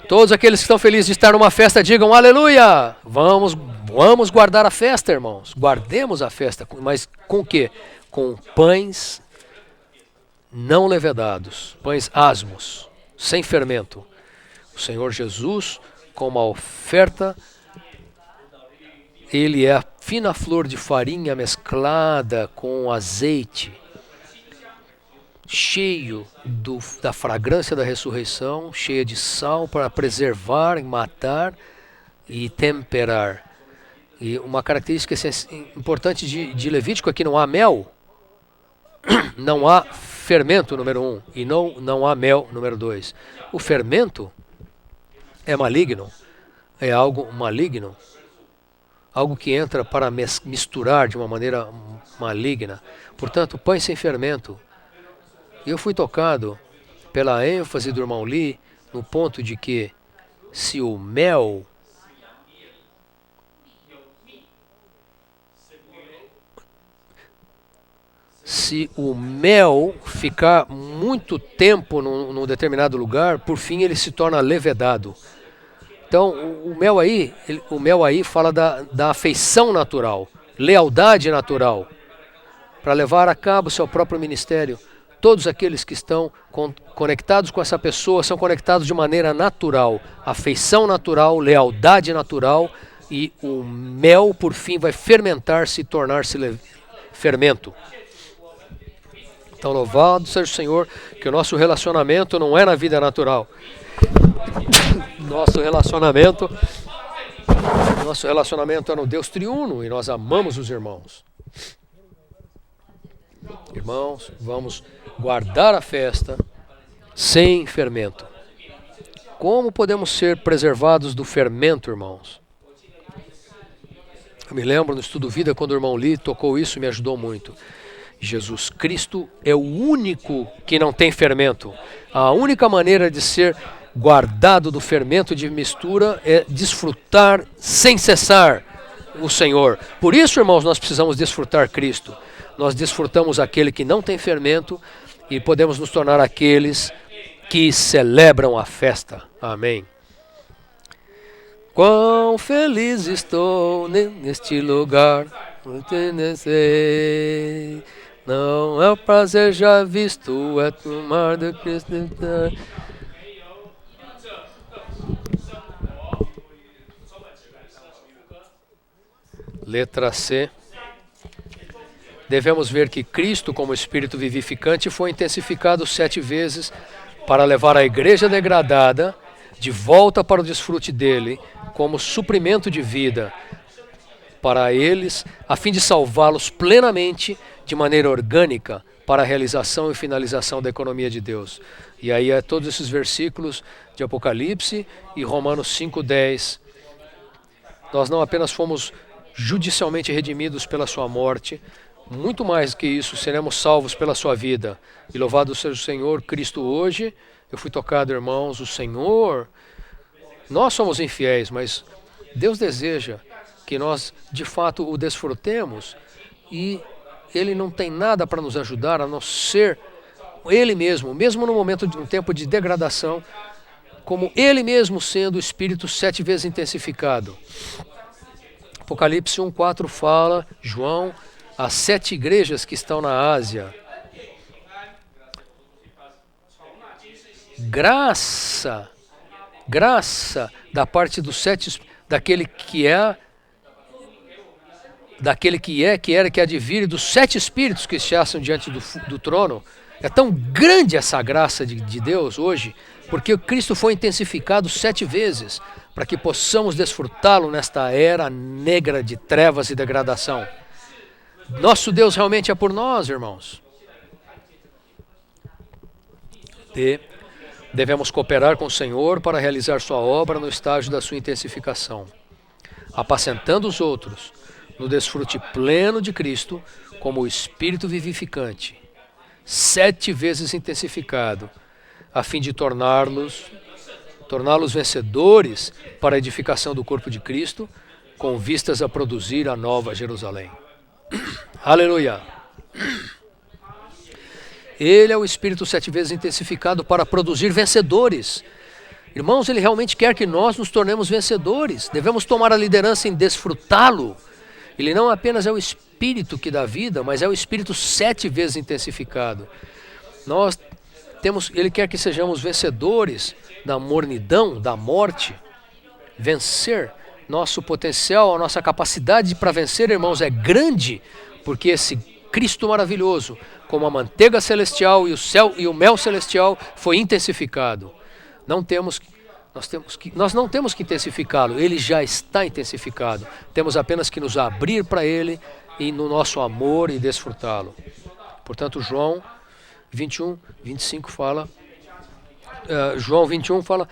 Todos aqueles que estão felizes de estar numa festa, digam aleluia! Vamos guardar a festa, irmãos. Guardemos a festa, mas com o quê? Com pães não levedados, pães asmos, sem fermento. O Senhor Jesus, como a oferta, ele é a fina flor de farinha mesclada com azeite, cheio da fragrância da ressurreição, cheia de sal para preservar, matar e temperar. E uma característica importante de Levítico é que não há mel, não há fermento, número 1, e não há mel, número 2. O fermento é maligno, é algo maligno, algo que entra para misturar de uma maneira maligna. Portanto, pães sem fermento. E eu fui tocado pela ênfase do irmão Lee no ponto de que se o mel ficar muito tempo num determinado lugar, por fim ele se torna levedado. Então o mel aí fala da afeição natural, lealdade natural, para levar a cabo o seu próprio ministério. Todos aqueles que estão conectados com essa pessoa são conectados de maneira natural, afeição natural, lealdade natural, e o mel por fim vai fermentar-se e tornar-se fermento. Então louvado seja o Senhor, que o nosso relacionamento não é na vida natural. Nosso relacionamento é no Deus triuno, e nós amamos os irmãos. Irmãos, vamos guardar a festa sem fermento. Como podemos ser preservados do fermento, irmãos? Eu me lembro no estudo Vida, quando o irmão Lee tocou isso, me ajudou muito. Jesus Cristo é o único que não tem fermento. A única maneira de ser guardado do fermento de mistura é desfrutar sem cessar o Senhor. Por isso, irmãos, nós precisamos desfrutar Cristo. Nós desfrutamos aquele que não tem fermento e podemos nos tornar aqueles que celebram a festa. Amém. Quão feliz estou neste lugar, não é o prazer já visto, é tomar de Cristo. Letra C. Devemos ver que Cristo, como Espírito vivificante, foi intensificado 7 vezes para levar a igreja degradada de volta para o desfrute dele, como suprimento de vida para eles, a fim de salvá-los plenamente, de maneira orgânica, para a realização e finalização da economia de Deus. E aí é todos esses versículos de Apocalipse e Romanos 5:10. Nós não apenas fomos judicialmente redimidos pela sua morte, muito mais que isso, seremos salvos pela sua vida. E louvado seja o Senhor Cristo hoje. Eu fui tocado, irmãos, o Senhor. Nós somos infiéis, mas Deus deseja que nós, de fato, o desfrutemos. E Ele não tem nada para nos ajudar, a não ser Ele mesmo no momento de um tempo de degradação, como Ele mesmo sendo o Espírito 7 vezes intensificado. Apocalipse 1:4 fala, João, as 7 igrejas que estão na Ásia. Graça da parte dos 7, daquele que era, que há de vir, e dos 7 espíritos que estavam diante do trono. É tão grande essa graça de Deus hoje, porque Cristo foi intensificado 7 vezes, para que possamos desfrutá-lo nesta era negra de trevas e degradação. Nosso Deus realmente é por nós, irmãos. Devemos cooperar com o Senhor para realizar sua obra no estágio da sua intensificação, apacentando os outros no desfrute pleno de Cristo como o Espírito vivificante, 7 vezes intensificado, a fim de torná-los vencedores para a edificação do corpo de Cristo, com vistas a produzir a nova Jerusalém. Aleluia! Ele é o Espírito 7 vezes intensificado para produzir vencedores. Irmãos, Ele realmente quer que nós nos tornemos vencedores. Devemos tomar a liderança em desfrutá-lo. Ele não apenas é o Espírito que dá vida, mas é o Espírito 7 vezes intensificado. Ele quer que sejamos vencedores da mornidão, da morte. Vencer. Nosso potencial, a nossa capacidade para vencer, irmãos, é grande, porque esse Cristo maravilhoso, como a manteiga celestial e o mel celestial, foi intensificado. Não temos Nós não temos que intensificá-lo, ele já está intensificado. Temos apenas que nos abrir para ele e no nosso amor e desfrutá-lo. Portanto, João 21, 25 fala, João 21 fala,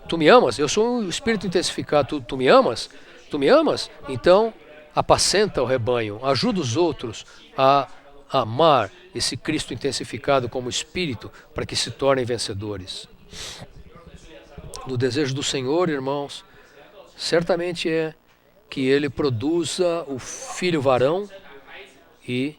tu me amas? Eu sou o Espírito intensificado, tu me amas? Tu me amas? Então, apacenta o rebanho, ajuda os outros a amar esse Cristo intensificado como Espírito para que se tornem vencedores. No desejo do Senhor, irmãos, certamente é que ele produza o filho varão. E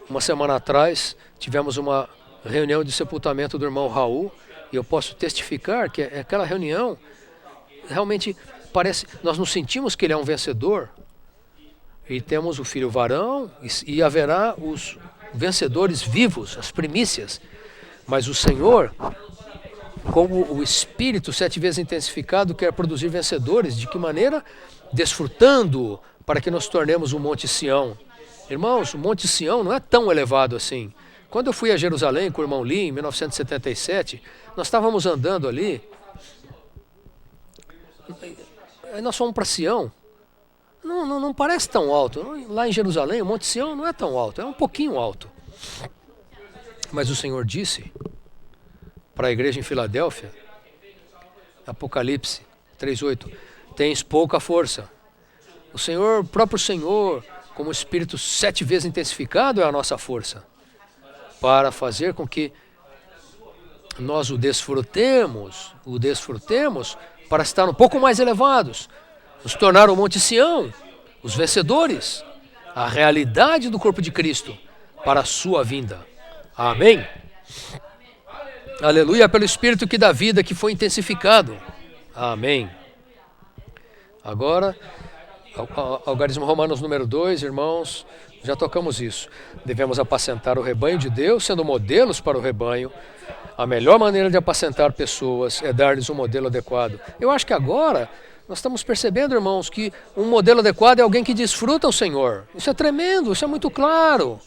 uma semana atrás tivemos uma reunião de sepultamento do irmão Raul, e eu posso testificar que aquela reunião realmente parece, nós nos sentimos que ele é um vencedor, e temos o filho varão, e haverá os vencedores vivos, as primícias. Mas o Senhor, como o Espírito 7 vezes intensificado, quer produzir vencedores. De que maneira? Desfrutando, para que nos tornemos o Monte Sião. Irmãos, o Monte Sião não é tão elevado assim. Quando eu fui a Jerusalém com o irmão Lee, em 1977, nós estávamos andando ali, aí nós fomos para Sião. Não parece tão alto. Lá em Jerusalém, o Monte Sião não é tão alto, é um pouquinho alto. Mas o Senhor disse para a igreja em Filadélfia, Apocalipse 3:8, tens pouca força. O Senhor, próprio Senhor, como Espírito 7 vezes intensificado, é a nossa força, para fazer com que nós o desfrutemos para estar um pouco mais elevados, nos tornar o Monte Sião, os vencedores, a realidade do corpo de Cristo, para a sua vinda. Amém? Aleluia, pelo Espírito que dá vida, que foi intensificado. Amém. Agora, algarismo Romanos número 2, irmãos, já tocamos isso. Devemos apacentar o rebanho de Deus, sendo modelos para o rebanho. A melhor maneira de apacentar pessoas é dar-lhes um modelo adequado. Eu acho que agora nós estamos percebendo, irmãos, que um modelo adequado é alguém que desfruta o Senhor. Isso é tremendo, isso é muito claro.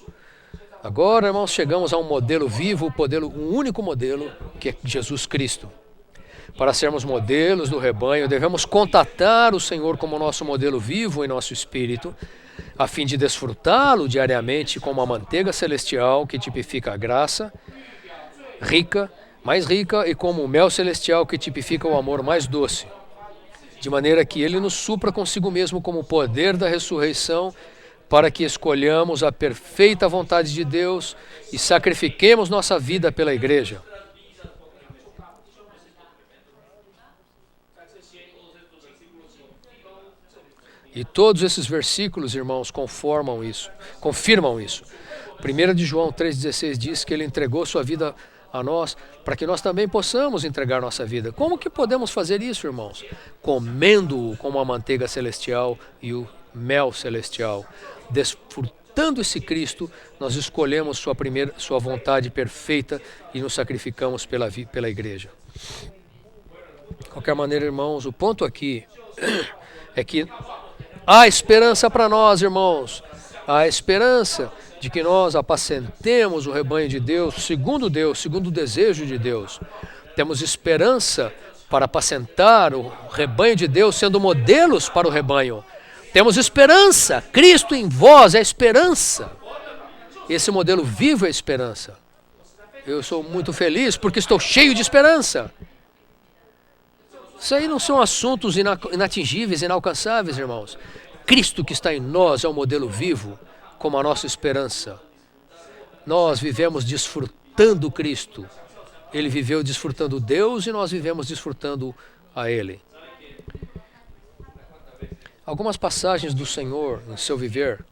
Agora, irmãos, chegamos a um modelo vivo, um único modelo, que é Jesus Cristo. Para sermos modelos do rebanho, devemos contatar o Senhor como nosso modelo vivo em nosso espírito, a fim de desfrutá-lo diariamente como a manteiga celestial que tipifica a graça rica, mais rica, e como o mel celestial que tipifica o amor mais doce, de maneira que ele nos supra consigo mesmo como o poder da ressurreição, para que escolhamos a perfeita vontade de Deus e sacrifiquemos nossa vida pela igreja. E todos esses versículos, irmãos, confirmam isso. 1 de João 3,16 diz que ele entregou sua vida a nós, para que nós também possamos entregar nossa vida. Como que podemos fazer isso, irmãos? Comendo-o como a manteiga celestial e o mel celestial. Desfrutando esse Cristo, nós escolhemos sua vontade perfeita e nos sacrificamos pela igreja. De qualquer maneira, irmãos, o ponto aqui é que há esperança para nós, irmãos. Há esperança de que nós apacentemos o rebanho de Deus, segundo o desejo de Deus. Temos esperança para apacentar o rebanho de Deus, sendo modelos para o rebanho. Temos esperança, Cristo em vós é esperança. Esse modelo vivo é esperança. Eu sou muito feliz porque estou cheio de esperança. Isso aí não são assuntos inatingíveis, inalcançáveis, irmãos. Cristo que está em nós é o modelo vivo, como a nossa esperança. Nós vivemos desfrutando Cristo. Ele viveu desfrutando Deus e nós vivemos desfrutando a Ele. Algumas passagens do Senhor no seu viver,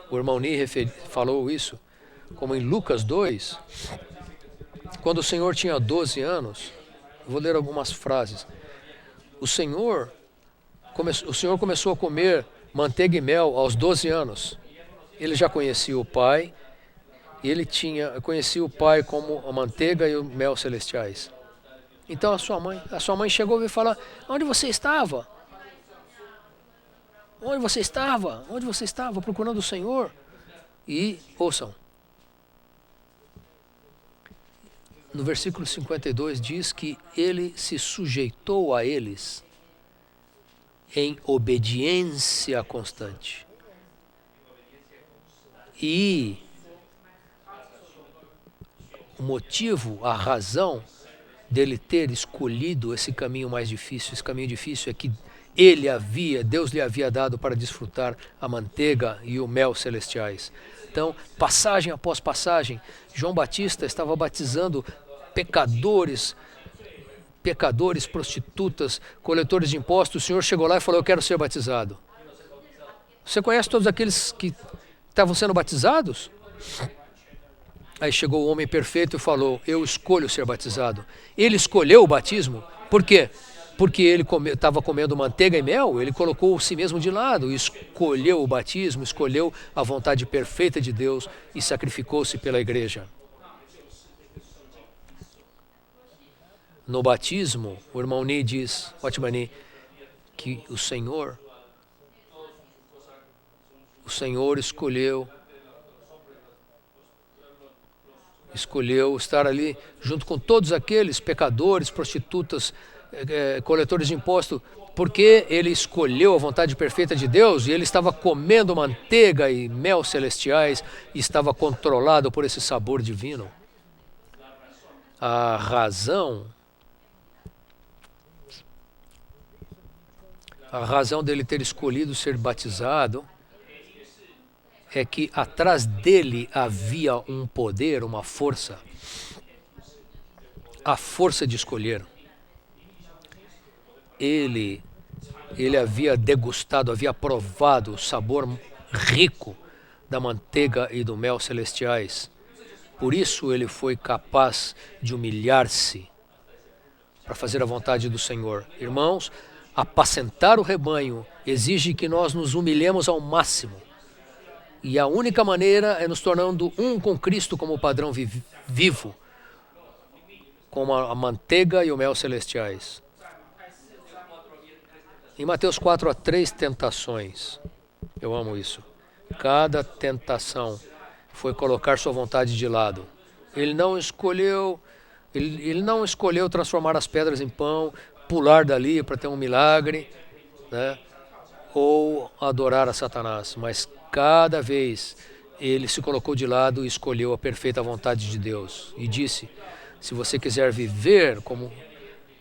o irmão Ni falou isso, como em Lucas 2, quando o Senhor tinha 12 anos, vou ler algumas frases. O Senhor começou a comer manteiga e mel aos 12 anos. Ele já conhecia o Pai, e ele conhecia o Pai como a manteiga e o mel celestiais. Então a sua mãe chegou e falou: onde você estava? Onde você estava? Onde você estava? Procurando o Senhor? E, ouçam, no versículo 52 diz que ele se sujeitou a eles em obediência constante. E o motivo, a razão dele ter escolhido esse caminho mais difícil, esse caminho difícil é que Deus lhe havia dado para desfrutar a manteiga e o mel celestiais. Então, passagem após passagem, João Batista estava batizando pecadores, prostitutas, coletores de impostos. O Senhor chegou lá e falou: eu quero ser batizado. Você conhece todos aqueles que estavam sendo batizados? Aí chegou o homem perfeito e falou: eu escolho ser batizado. Ele escolheu o batismo. Por quê? Porque ele estava comendo manteiga e mel, ele colocou si mesmo de lado, escolheu o batismo, escolheu a vontade perfeita de Deus e sacrificou-se pela igreja. No batismo, o irmão Ni diz, Otmani, que o Senhor escolheu estar ali junto com todos aqueles pecadores, prostitutas, coletores de imposto, porque ele escolheu a vontade perfeita de Deus e ele estava comendo manteiga e mel celestiais e estava controlado por esse sabor divino. A razão dele ter escolhido ser batizado é que atrás dele havia um poder, uma força, a força de escolher. Ele havia degustado, havia provado o sabor rico da manteiga e do mel celestiais. Por isso ele foi capaz de humilhar-se para fazer a vontade do Senhor. Irmãos, apacentar o rebanho exige que nós nos humilhemos ao máximo. E a única maneira é nos tornando um com Cristo como padrão vivo, como a manteiga e o mel celestiais. Em Mateus 4 há 3 tentações. Eu amo isso. Cada tentação foi colocar sua vontade de lado. Ele não escolheu transformar as pedras em pão, pular dali para ter um milagre, né? Ou adorar a Satanás. Mas cada vez ele se colocou de lado e escolheu a perfeita vontade de Deus. E disse: se você quiser viver como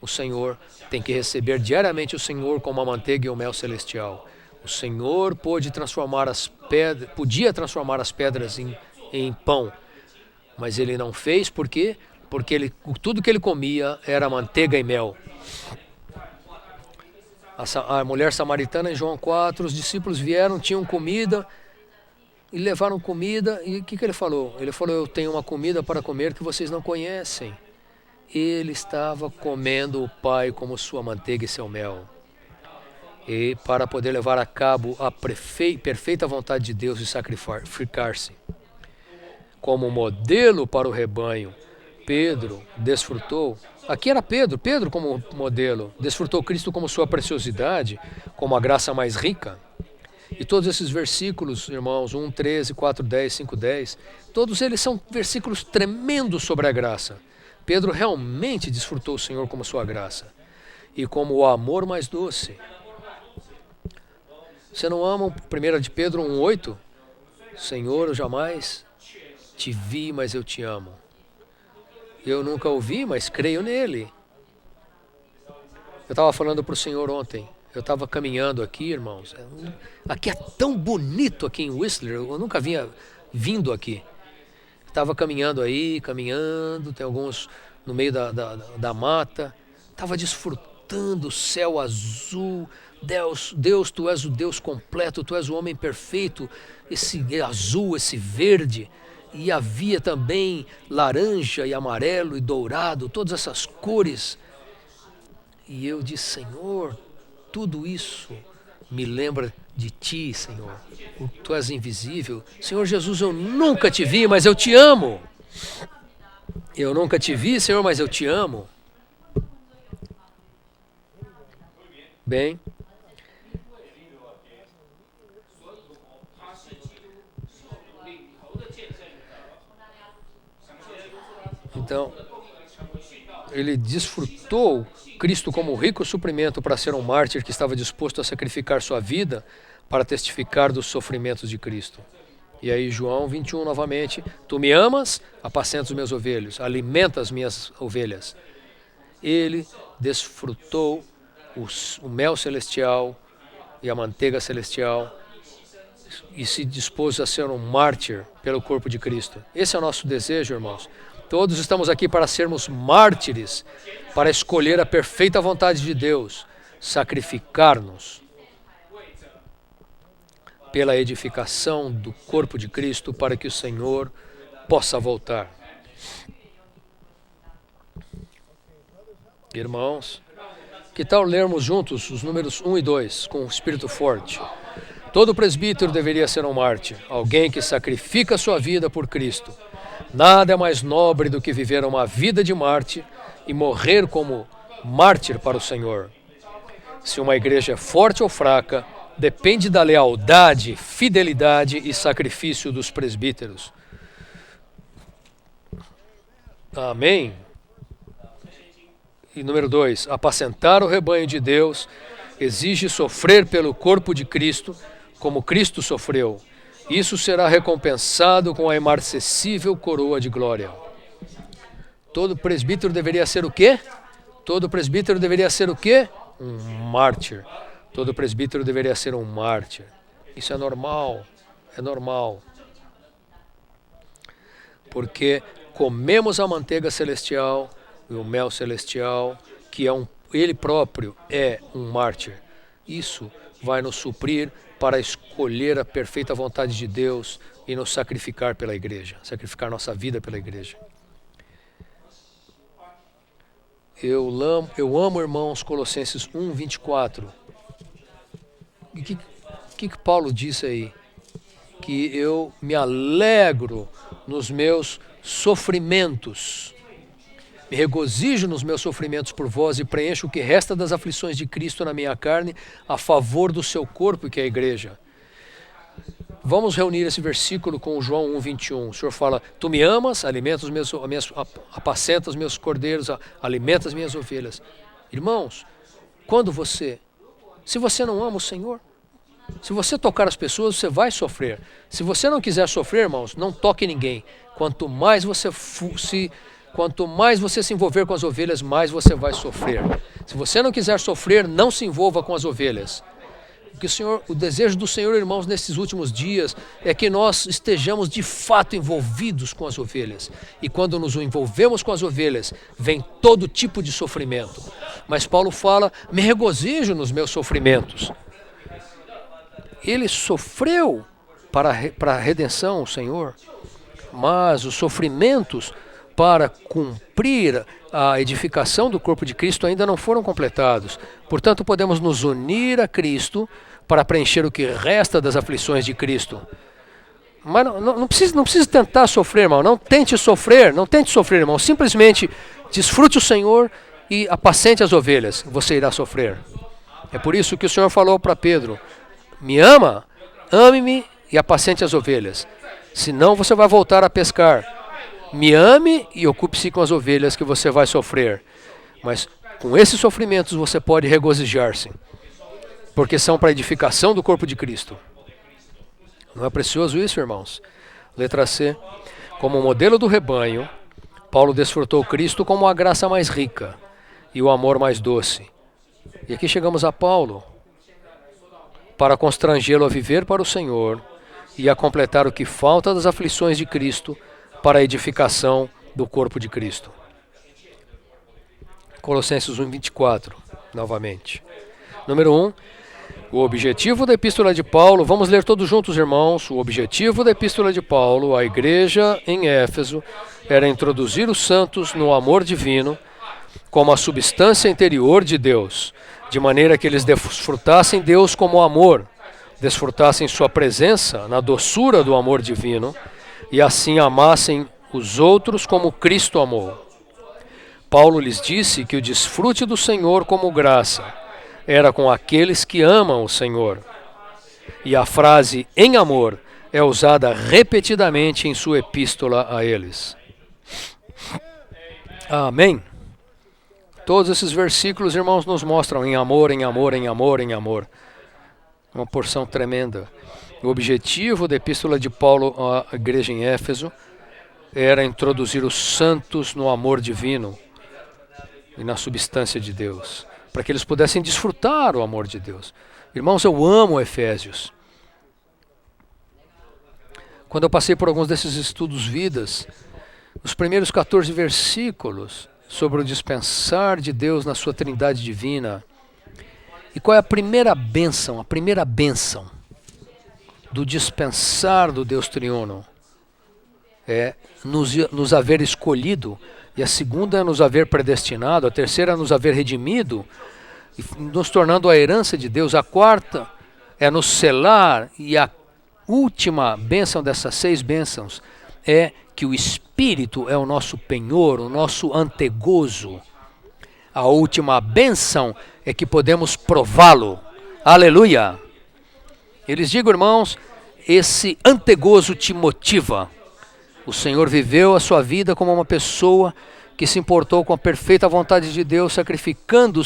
o Senhor, tem que receber diariamente o Senhor como a manteiga e o mel celestial. O Senhor podia transformar as pedras em pão, mas ele não fez. Por quê? Porque tudo que ele comia era manteiga e mel. A mulher samaritana em João 4, os discípulos vieram, tinham comida e levaram comida. E o que ele falou? Ele falou: eu tenho uma comida para comer que vocês não conhecem. Ele estava comendo o Pai como sua manteiga e seu mel. E para poder levar a cabo a perfeita vontade de Deus e sacrificar-se. Como modelo para o rebanho, Pedro desfrutou. Aqui era Pedro como modelo. Desfrutou Cristo como sua preciosidade, como a graça mais rica. E todos esses versículos, irmãos, 1:13, 4:10, 5:10, todos eles são versículos tremendos sobre a graça. Pedro realmente desfrutou o Senhor como sua graça e como o amor mais doce. Você não ama 1 de Pedro 1:8? Senhor, eu jamais te vi, mas eu te amo. Eu nunca o vi, mas creio nele. Eu estava falando para o Senhor ontem. Eu estava caminhando aqui, irmãos. Aqui é tão bonito aqui em Whistler. Eu nunca vinha vindo aqui. Estava caminhando, tem alguns no meio da mata. Estava desfrutando o céu azul. Deus, tu és o Deus completo, tu és o homem perfeito. Esse azul, esse verde. E havia também laranja e amarelo e dourado, todas essas cores. E eu disse: Senhor, tudo isso me lembra de ti, Senhor. Tu és invisível. Senhor Jesus, eu nunca te vi, mas eu te amo. Eu nunca te vi, Senhor, mas eu te amo. Bem, então, ele desfrutou Cristo como rico suprimento para ser um mártir que estava disposto a sacrificar sua vida para testificar dos sofrimentos de Cristo. E aí João 21 novamente, tu me amas, apacenta os meus ovelhos, alimenta as minhas ovelhas. Ele desfrutou o mel celestial e a manteiga celestial e se dispôs a ser um mártir pelo corpo de Cristo. Esse é o nosso desejo, irmãos. Todos estamos aqui para sermos mártires, para escolher a perfeita vontade de Deus, sacrificar-nos pela edificação do corpo de Cristo para que o Senhor possa voltar. Irmãos, que tal lermos juntos os números 1 e 2 com o espírito forte? Todo presbítero deveria ser um mártir, alguém que sacrifica sua vida por Cristo. Nada é mais nobre do que viver uma vida de mártir e morrer como mártir para o Senhor. Se uma igreja é forte ou fraca, depende da lealdade, fidelidade e sacrifício dos presbíteros. Amém? E número 2, apacentar o rebanho de Deus exige sofrer pelo corpo de Cristo, como Cristo sofreu. Isso será recompensado com a imarcessível coroa de glória. Todo presbítero deveria ser o quê? Todo presbítero deveria ser o quê? Um mártir. Todo presbítero deveria ser um mártir. Isso é normal. É normal. Porque comemos a manteiga celestial e o mel celestial, que ele próprio é um mártir. Isso vai nos suprir para escolher a perfeita vontade de Deus e nos sacrificar pela igreja, sacrificar nossa vida pela igreja. Eu amo, irmãos, Colossenses 1, 24. E o que Paulo disse aí? Que eu me alegro nos meus sofrimentos. Me regozijo nos meus sofrimentos por vós e preencho o que resta das aflições de Cristo na minha carne a favor do seu corpo, que é a igreja. Vamos reunir esse versículo com o João 1, 21. O Senhor fala, tu me amas, apacenta os meus cordeiros, alimenta as minhas ovelhas. Irmãos, se você não ama o Senhor, se você tocar as pessoas, você vai sofrer. Se você não quiser sofrer, irmãos, não toque ninguém. Quanto mais você se envolver com as ovelhas, mais você vai sofrer. Se você não quiser sofrer, não se envolva com as ovelhas. Porque o desejo do Senhor, irmãos, nesses últimos dias, é que nós estejamos de fato envolvidos com as ovelhas. E quando nos envolvemos com as ovelhas, vem todo tipo de sofrimento. Mas Paulo fala, me regozijo nos meus sofrimentos. Ele sofreu para a redenção, o Senhor. Mas os sofrimentos para cumprir a edificação do corpo de Cristo ainda não foram completados. Portanto, podemos nos unir a Cristo para preencher o que resta das aflições de Cristo. Mas não precisa tentar sofrer, irmão. Não tente sofrer, irmão. Simplesmente desfrute o Senhor e apacente as ovelhas. Você irá sofrer. É por isso que o Senhor falou para Pedro, me ama, ame-me e apacente as ovelhas. Senão você vai voltar a pescar. Me ame e ocupe-se com as ovelhas que você vai sofrer. Mas com esses sofrimentos você pode regozijar-se. Porque são para a edificação do corpo de Cristo. Não é precioso isso, irmãos? Letra C. Como modelo do rebanho, Paulo desfrutou Cristo como a graça mais rica e o amor mais doce. E aqui chegamos a Paulo para constrangê-lo a viver para o Senhor e a completar o que falta das aflições de Cristo para a edificação do corpo de Cristo. Colossenses 1, 24, novamente. Número 1, o objetivo da epístola de Paulo, vamos ler todos juntos, irmãos. O objetivo da epístola de Paulo à igreja em Éfeso era introduzir os santos no amor divino como a substância interior de Deus, de maneira que eles desfrutassem Deus como amor, desfrutassem sua presença na doçura do amor divino, e assim amassem os outros como Cristo amou. Paulo lhes disse que o desfrute do Senhor como graça era com aqueles que amam o Senhor. E a frase em amor é usada repetidamente em sua epístola a eles. Amém? Todos esses versículos, irmãos, nos mostram em amor, em amor, em amor, em amor. Uma porção tremenda. O objetivo da epístola de Paulo à igreja em Éfeso era introduzir os santos no amor divino e na substância de Deus, para que eles pudessem desfrutar o amor de Deus. Irmãos, eu amo Efésios. Quando eu passei por alguns desses estudos vidas, os primeiros 14 versículos sobre o dispensar de Deus na sua trindade divina. E qual é a primeira bênção? A primeira bênção do dispensar do Deus triuno é nos haver escolhido, e a segunda é nos haver predestinado, a terceira é nos haver redimido, e nos tornando a herança de Deus, a quarta é nos selar, e a última bênção dessas 6 bênçãos é que o Espírito é o nosso penhor, o nosso antegozo. A última bênção é que podemos prová-lo. Aleluia! Eles digam, irmãos, esse antegozo te motiva. O Senhor viveu a sua vida como uma pessoa que se importou com a perfeita vontade de Deus, sacrificando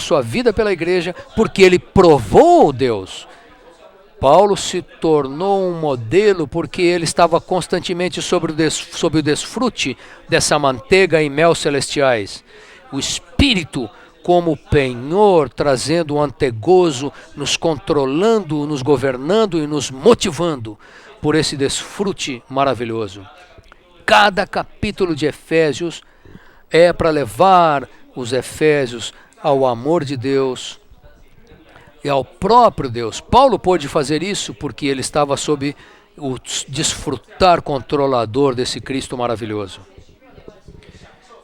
sua vida pela igreja, porque ele provou Deus. Paulo se tornou um modelo porque ele estava constantemente sob o desfrute dessa manteiga e mel celestiais. O Espírito como penhor, trazendo o antegozo, nos controlando, nos governando e nos motivando por esse desfrute maravilhoso. Cada capítulo de Efésios é para levar os efésios ao amor de Deus e ao próprio Deus. Paulo pôde fazer isso porque ele estava sob o desfrutar controlador desse Cristo maravilhoso.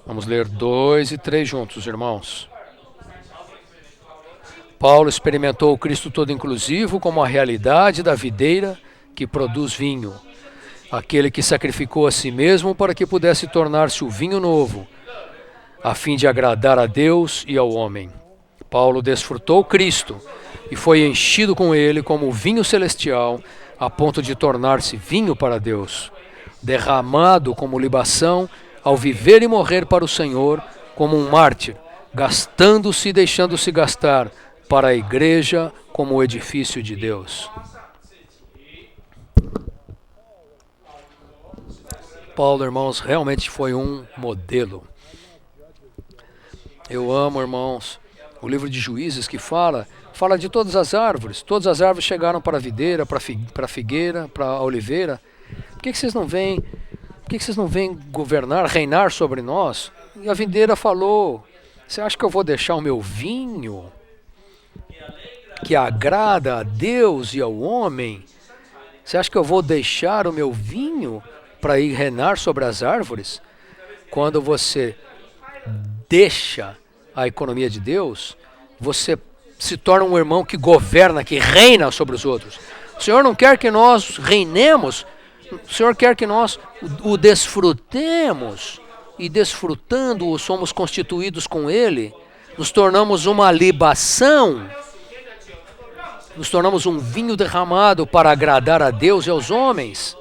Vamos ler 2 e 3 juntos, irmãos. Paulo experimentou o Cristo todo inclusivo como a realidade da videira que produz vinho. Aquele que sacrificou a si mesmo para que pudesse tornar-se o vinho novo, a fim de agradar a Deus e ao homem. Paulo desfrutou Cristo e foi enchido com ele como vinho celestial, a ponto de tornar-se vinho para Deus, derramado como libação ao viver e morrer para o Senhor como um mártir, gastando-se e deixando-se gastar para a igreja como o edifício de Deus. Paulo, irmãos, realmente foi um modelo. Eu amo, irmãos, o livro de Juízes que fala de todas as árvores. Todas as árvores chegaram para a videira, para a figueira, para a oliveira. Por que vocês não vêm? Por que vocês não vêm governar, reinar sobre nós? E a videira falou: você acha que eu vou deixar o meu vinho, que agrada a Deus e ao homem? Você acha que eu vou deixar o meu vinho para ir reinar sobre as árvores? Quando você deixa a economia de Deus, você se torna um irmão que governa, que reina sobre os outros. O Senhor não quer que nós reinemos, o Senhor quer que nós o desfrutemos, e desfrutando-o somos constituídos com Ele, nos tornamos uma libação, nos tornamos um vinho derramado para agradar a Deus e aos homens.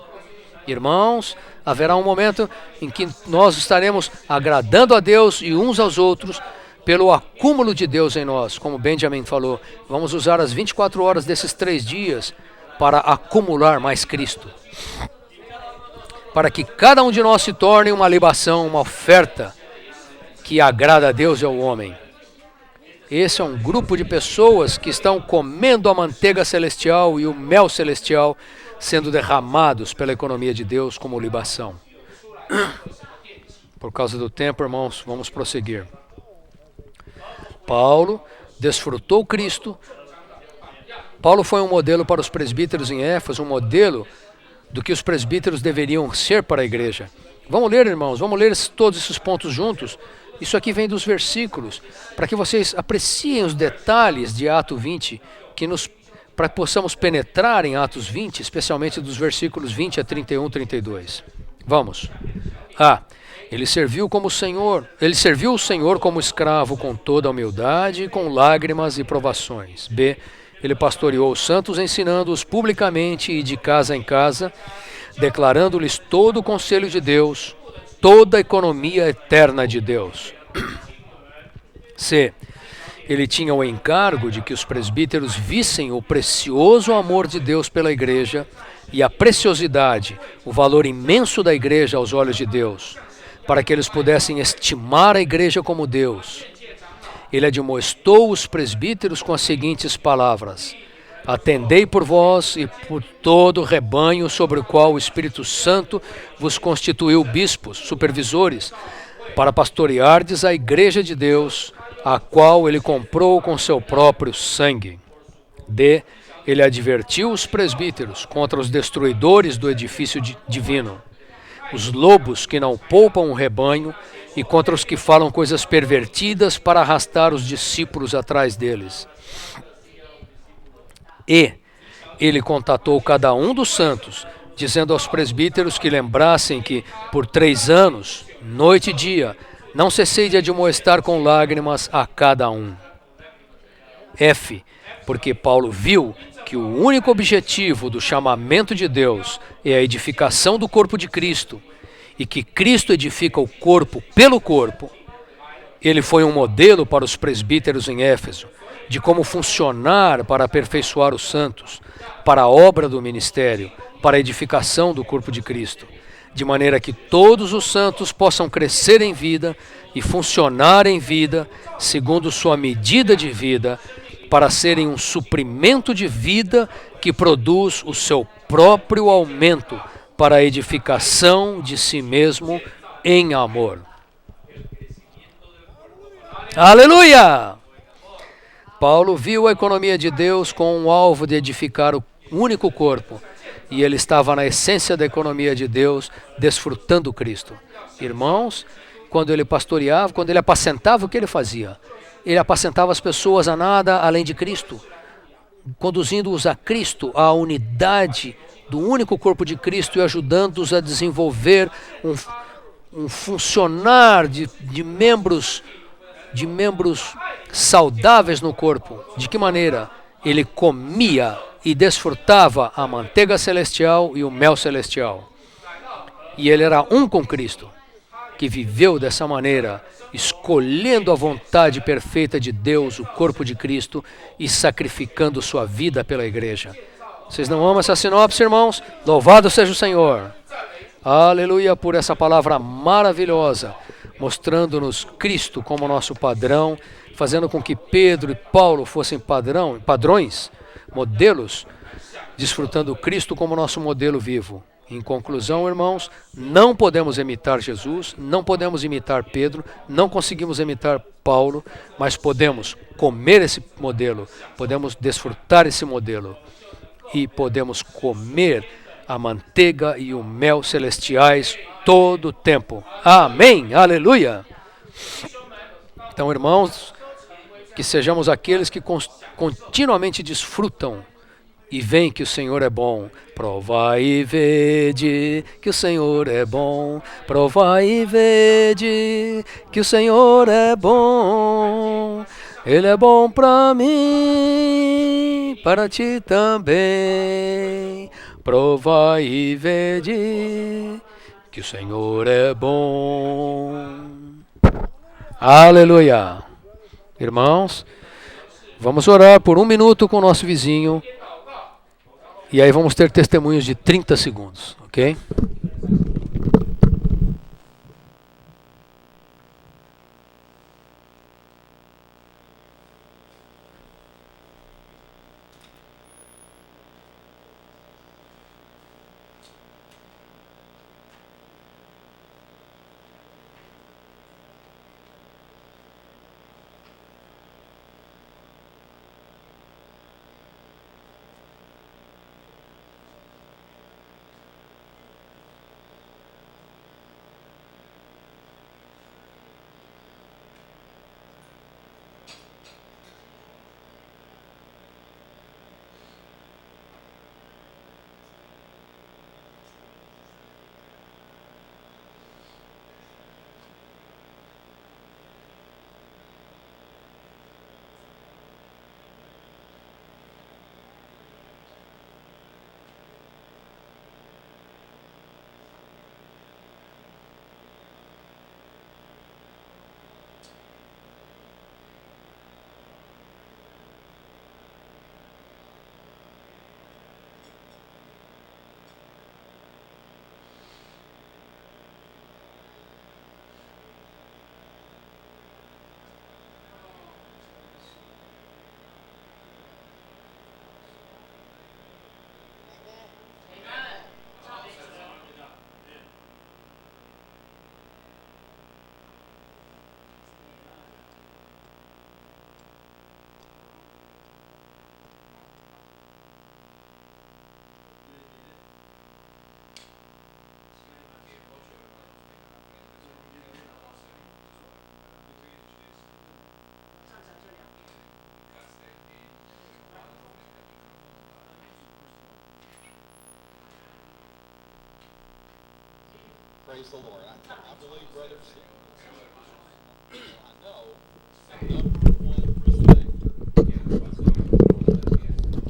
Irmãos, haverá um momento em que nós estaremos agradando a Deus e uns aos outros pelo acúmulo de Deus em nós. Como Benjamin falou, vamos usar as 24 horas desses 3 dias para acumular mais Cristo, para que cada um de nós se torne uma libação, uma oferta que agrada a Deus e ao homem. Esse é um grupo de pessoas que estão comendo a manteiga celestial e o mel celestial sendo derramados pela economia de Deus como libação. Por causa do tempo, irmãos, vamos prosseguir. Paulo desfrutou Cristo. Paulo foi um modelo para os presbíteros em Éfeso, um modelo do que os presbíteros deveriam ser para a igreja. Vamos ler, irmãos, vamos ler todos esses pontos juntos. Isso aqui vem dos versículos, para que vocês apreciem os detalhes de Atos 20, para que possamos penetrar em Atos 20, especialmente dos versículos 20 a 31, 32. Vamos. Ele serviu o Senhor como escravo com toda a humildade, com lágrimas e provações. B. Ele pastoreou os santos, ensinando-os publicamente e de casa em casa, declarando-lhes todo o conselho de Deus, toda a economia eterna de Deus. C. Ele tinha o encargo de que os presbíteros vissem o precioso amor de Deus pela igreja e a preciosidade, o valor imenso da igreja aos olhos de Deus, para que eles pudessem estimar a igreja como Deus. Ele admoestou os presbíteros com as seguintes palavras: atendei por vós e por todo o rebanho sobre o qual o Espírito Santo vos constituiu bispos, supervisores, para pastoreardes a igreja de Deus, a qual ele comprou com seu próprio sangue. D. Ele advertiu os presbíteros contra os destruidores do edifício divino, os lobos que não poupam o rebanho e contra os que falam coisas pervertidas para arrastar os discípulos atrás deles. E ele contatou cada um dos santos, dizendo aos presbíteros que lembrassem que, por 3 anos, noite e dia, não cessei de admoestar com lágrimas a cada um. F. Porque Paulo viu que o único objetivo do chamamento de Deus é a edificação do corpo de Cristo, e que Cristo edifica o corpo pelo corpo. Ele foi um modelo para os presbíteros em Éfeso, de como funcionar para aperfeiçoar os santos, para a obra do ministério, para a edificação do corpo de Cristo, de maneira que todos os santos possam crescer em vida e funcionar em vida, segundo sua medida de vida, para serem um suprimento de vida que produz o seu próprio aumento para a edificação de si mesmo em amor. Aleluia! Paulo viu a economia de Deus com um alvo de edificar o único corpo, e ele estava na essência da economia de Deus, desfrutando Cristo. Irmãos, quando ele pastoreava, quando ele apacentava, o que ele fazia? Ele apacentava as pessoas a nada além de Cristo, conduzindo-os a Cristo, à unidade do único corpo de Cristo e ajudando-os a desenvolver um funcionar de membros saudáveis no corpo. De que maneira? Ele comia e desfrutava a manteiga celestial e o mel celestial. E ele era um com Cristo, que viveu dessa maneira, escolhendo a vontade perfeita de Deus, o corpo de Cristo, e sacrificando sua vida pela igreja. Vocês não amam essa sinopse, irmãos? Louvado seja o Senhor! Aleluia por essa palavra maravilhosa, mostrando-nos Cristo como nosso padrão, fazendo com que Pedro e Paulo fossem padrões, modelos, desfrutando Cristo como nosso modelo vivo. Em conclusão, irmãos, não podemos imitar Jesus, não podemos imitar Pedro, não conseguimos imitar Paulo, mas podemos comer esse modelo, podemos desfrutar esse modelo e podemos comer a manteiga e o mel celestiais todo o tempo. Amém! Aleluia! Então, irmãos, que sejamos aqueles que continuamente desfrutam e veem que o Senhor é bom. Provai e vede que o Senhor é bom. Provai e vede que o Senhor é bom. Ele é bom para mim, para ti também. Provai e vede que o Senhor é bom. Aleluia. Irmãos, vamos orar por 1 minuto com o nosso vizinho. E aí vamos ter testemunhos de 30 segundos, ok?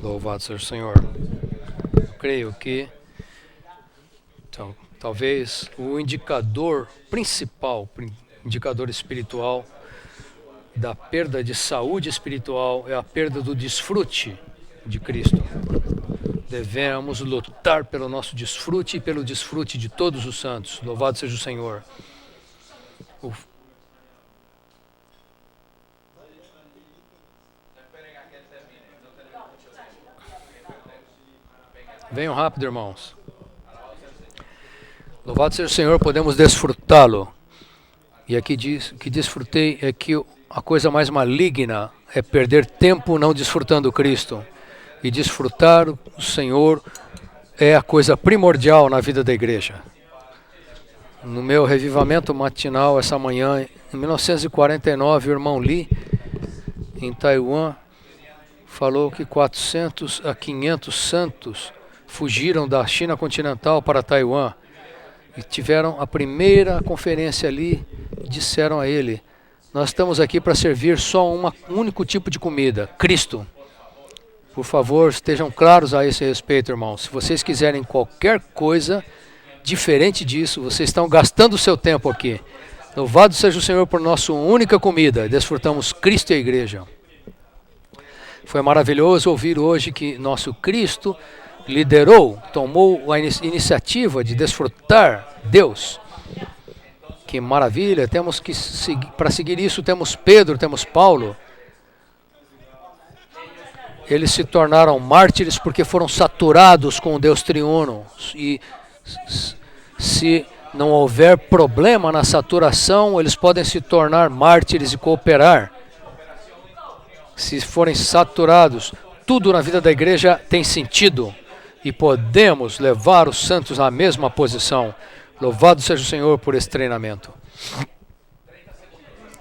Louvado seja o Senhor. Eu creio que talvez o indicador principal, indicador espiritual da perda de saúde espiritual é a perda do desfrute de Cristo. Devemos lutar pelo nosso desfrute e pelo desfrute de todos os santos. Louvado seja o Senhor. Venham rápido, irmãos. Louvado seja o Senhor, podemos desfrutá-lo. E aqui diz que desfrutei é que a coisa mais maligna é perder tempo não desfrutando Cristo. E desfrutar o Senhor é a coisa primordial na vida da igreja. No meu revivamento matinal essa manhã, em 1949, o irmão Lee, em Taiwan, falou que 400 a 500 santos fugiram da China continental para Taiwan e tiveram a primeira conferência ali. Disseram a ele: nós estamos aqui para servir só um único tipo de comida, Cristo. Por favor, estejam claros a esse respeito, irmãos. Se vocês quiserem qualquer coisa diferente disso, vocês estão gastando o seu tempo aqui. Louvado seja o Senhor por nossa única comida. Desfrutamos Cristo e a igreja. Foi maravilhoso ouvir hoje que nosso Cristo liderou, tomou a iniciativa de desfrutar Deus. Que maravilha, temos que seguir, para seguir isso temos Pedro, temos Paulo. Eles se tornaram mártires porque foram saturados com o Deus triuno. E se não houver problema na saturação, eles podem se tornar mártires e cooperar. Se forem saturados, tudo na vida da igreja tem sentido. E podemos levar os santos na mesma posição. Louvado seja o Senhor por esse treinamento.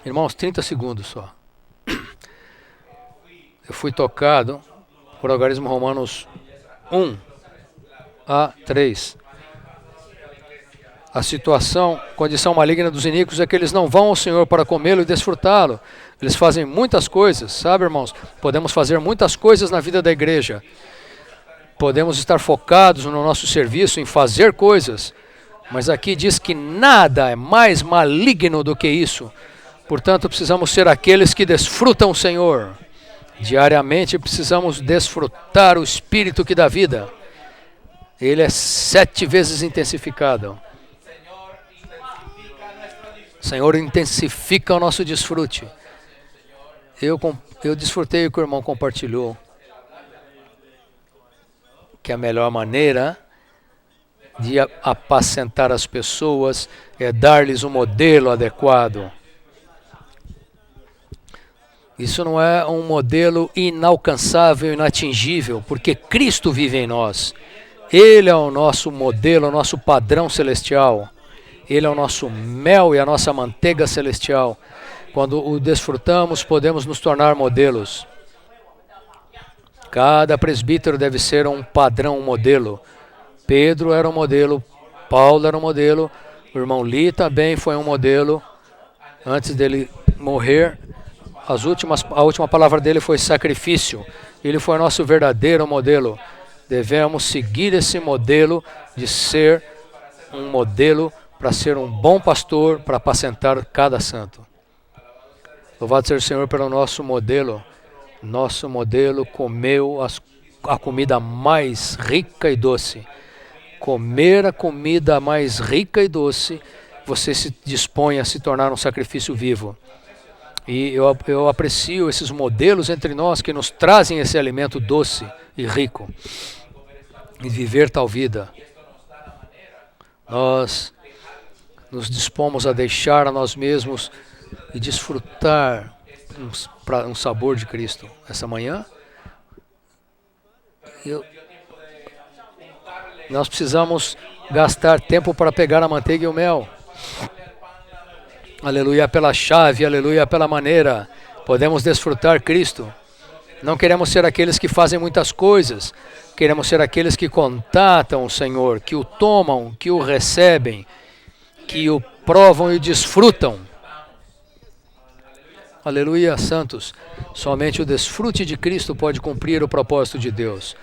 Irmãos, 30 segundos só. Eu fui tocado por algarismo Romanos 1 a 3. A condição maligna dos iníquos é que eles não vão ao Senhor para comê-lo e desfrutá-lo. Eles fazem muitas coisas, sabe, irmãos? Podemos fazer muitas coisas na vida da igreja. Podemos estar focados no nosso serviço em fazer coisas, mas aqui diz que nada é mais maligno do que isso. Portanto, precisamos ser aqueles que desfrutam o Senhor. Diariamente precisamos desfrutar o Espírito que dá vida. Ele é 7 vezes intensificado. O Senhor intensifica o nosso desfrute. Eu desfrutei o que o irmão compartilhou. Que a melhor maneira de apacentar as pessoas é dar-lhes um modelo adequado. Isso não é um modelo inalcançável, inatingível, porque Cristo vive em nós. Ele é o nosso modelo, o nosso padrão celestial. Ele é o nosso mel e a nossa manteiga celestial. Quando o desfrutamos, podemos nos tornar modelos. Cada presbítero deve ser um padrão, um modelo. Pedro era um modelo, Paulo era um modelo, o irmão Lee também foi um modelo. Antes dele morrer, a última palavra dele foi sacrifício. Ele foi nosso verdadeiro modelo. Devemos seguir esse modelo de ser um modelo para ser um bom pastor, para apacentar cada santo. Louvado seja o Senhor pelo nosso modelo. Nosso modelo comeu a comida mais rica e doce. Comer a comida mais rica e doce, você se dispõe a se tornar um sacrifício vivo. E eu aprecio esses modelos entre nós que nos trazem esse alimento doce e rico. E viver tal vida. Nós nos dispomos a deixar a nós mesmos e desfrutar um sabor de Cristo. Essa manhã, nós precisamos gastar tempo para pegar a manteiga e o mel. Aleluia pela chave, aleluia pela maneira. Podemos desfrutar Cristo. Não queremos ser aqueles que fazem muitas coisas. Queremos ser aqueles que contatam o Senhor, que o tomam, que o recebem que o provam e o desfrutam. Aleluia, santos. Somente o desfrute de Cristo pode cumprir o propósito de Deus.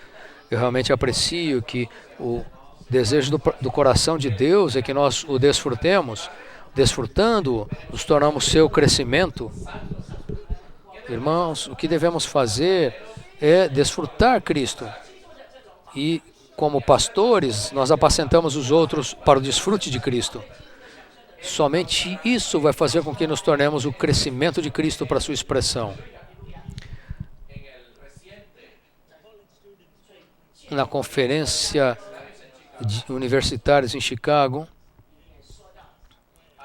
Eu realmente aprecio que o desejo do coração de Deus é que nós o desfrutemos. Desfrutando, nos tornamos seu crescimento. Irmãos, o que devemos fazer é desfrutar Cristo. E, como pastores, nós apacentamos os outros para o desfrute de Cristo. Somente isso vai fazer com que nos tornemos o crescimento de Cristo para a sua expressão. Na conferência de universitários em Chicago,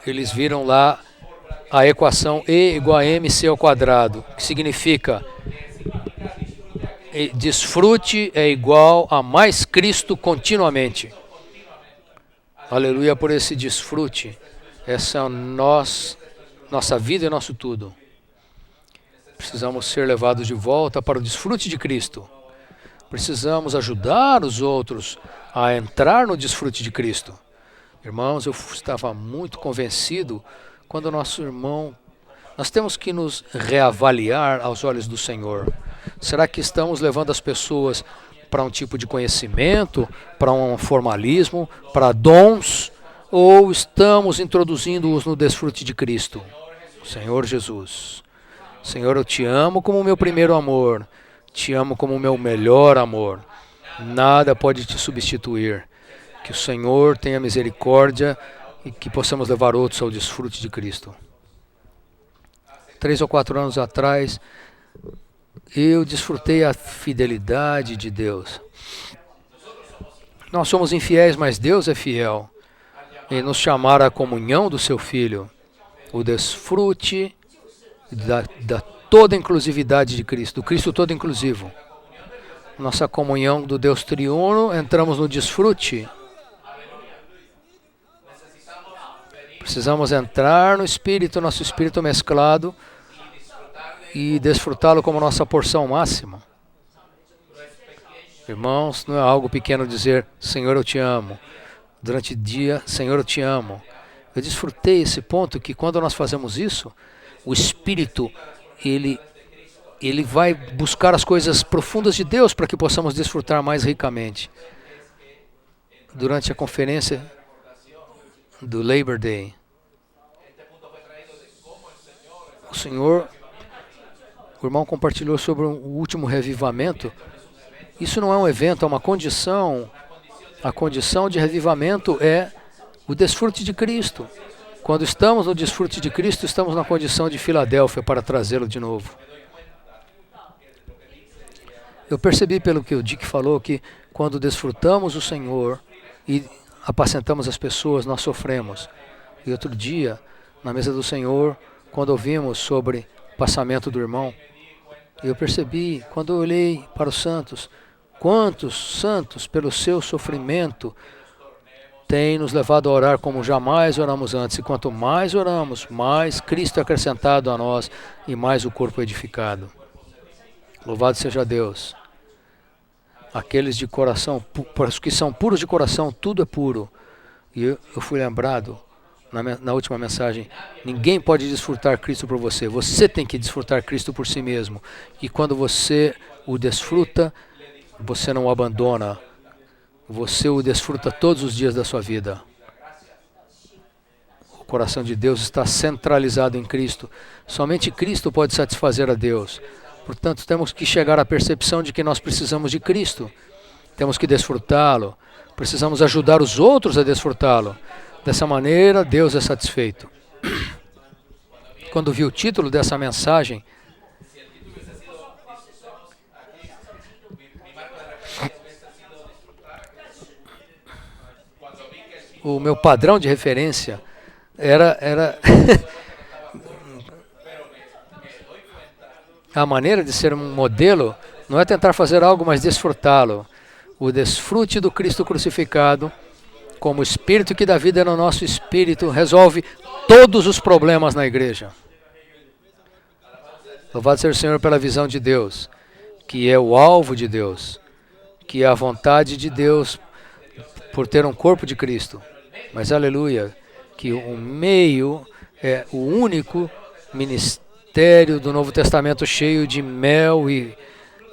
eles viram lá a equação E igual a MC ao quadrado, que significa desfrute é igual a mais Cristo continuamente. Aleluia por esse desfrute. Essa é a nossa vida e nosso tudo. Precisamos ser levados de volta para o desfrute de Cristo. Precisamos ajudar os outros a entrar no desfrute de Cristo. Irmãos, eu estava muito convencido quando nosso irmão... Nós temos que nos reavaliar aos olhos do Senhor. Será que estamos levando as pessoas para um tipo de conhecimento, para um formalismo, para dons, ou estamos introduzindo-os no desfrute de Cristo? Senhor Jesus, Senhor, eu te amo como o meu primeiro amor, te amo como o meu melhor amor. Nada pode te substituir. Que o Senhor tenha misericórdia e que possamos levar outros ao desfrute de Cristo. 3 ou 4 anos atrás, eu desfrutei a fidelidade de Deus. Nós somos infiéis, mas Deus é fiel. Em nos chamar à comunhão do seu Filho, o desfrute da toda inclusividade de Cristo, do Cristo todo inclusivo. Nossa comunhão do Deus triuno, entramos no desfrute. Precisamos entrar no Espírito, nosso Espírito mesclado, e desfrutá-lo como nossa porção máxima. Irmãos, não é algo pequeno dizer, Senhor, eu te amo. Durante o dia, Senhor, eu te amo. Eu desfrutei esse ponto que quando nós fazemos isso, o Espírito, ele vai buscar as coisas profundas de Deus para que possamos desfrutar mais ricamente. Durante a conferência do Labor Day, o irmão compartilhou sobre o último revivamento. Isso não é um evento, é uma condição. A condição de revivamento é o desfrute de Cristo. Quando estamos no desfrute de Cristo, estamos na condição de Filadélfia para trazê-lo de novo. Eu percebi pelo que o Dick falou que quando desfrutamos o Senhor e apacentamos as pessoas, nós sofremos. E outro dia, na mesa do Senhor, quando ouvimos sobre o passamento do irmão, eu percebi, quando eu olhei para os santos, quantos santos, pelo seu sofrimento, têm nos levado a orar como jamais oramos antes. E quanto mais oramos, mais Cristo é acrescentado a nós e mais o corpo é edificado. Louvado seja Deus. Aqueles de coração, para os que são puros de coração, tudo é puro. E eu fui lembrado na última mensagem, ninguém pode desfrutar Cristo por você. Você tem que desfrutar Cristo por si mesmo. E quando você o desfruta, você não o abandona. Você o desfruta todos os dias da sua vida. O coração de Deus está centralizado em Cristo. Somente Cristo pode satisfazer a Deus. Portanto, temos que chegar à percepção de que nós precisamos de Cristo. Temos que desfrutá-lo. Precisamos ajudar os outros a desfrutá-lo. Dessa maneira, Deus é satisfeito. Quando vi o título dessa mensagem, o meu padrão de referência era a maneira de ser um modelo, não é tentar fazer algo, mas desfrutá-lo. O desfrute do Cristo crucificado, como o Espírito que dá vida no nosso espírito, resolve todos os problemas na igreja. Louvado seja o Senhor pela visão de Deus, que é o alvo de Deus, que é a vontade de Deus por ter um corpo de Cristo. Mas aleluia, que o meio é o único ministério do Novo Testamento cheio de mel e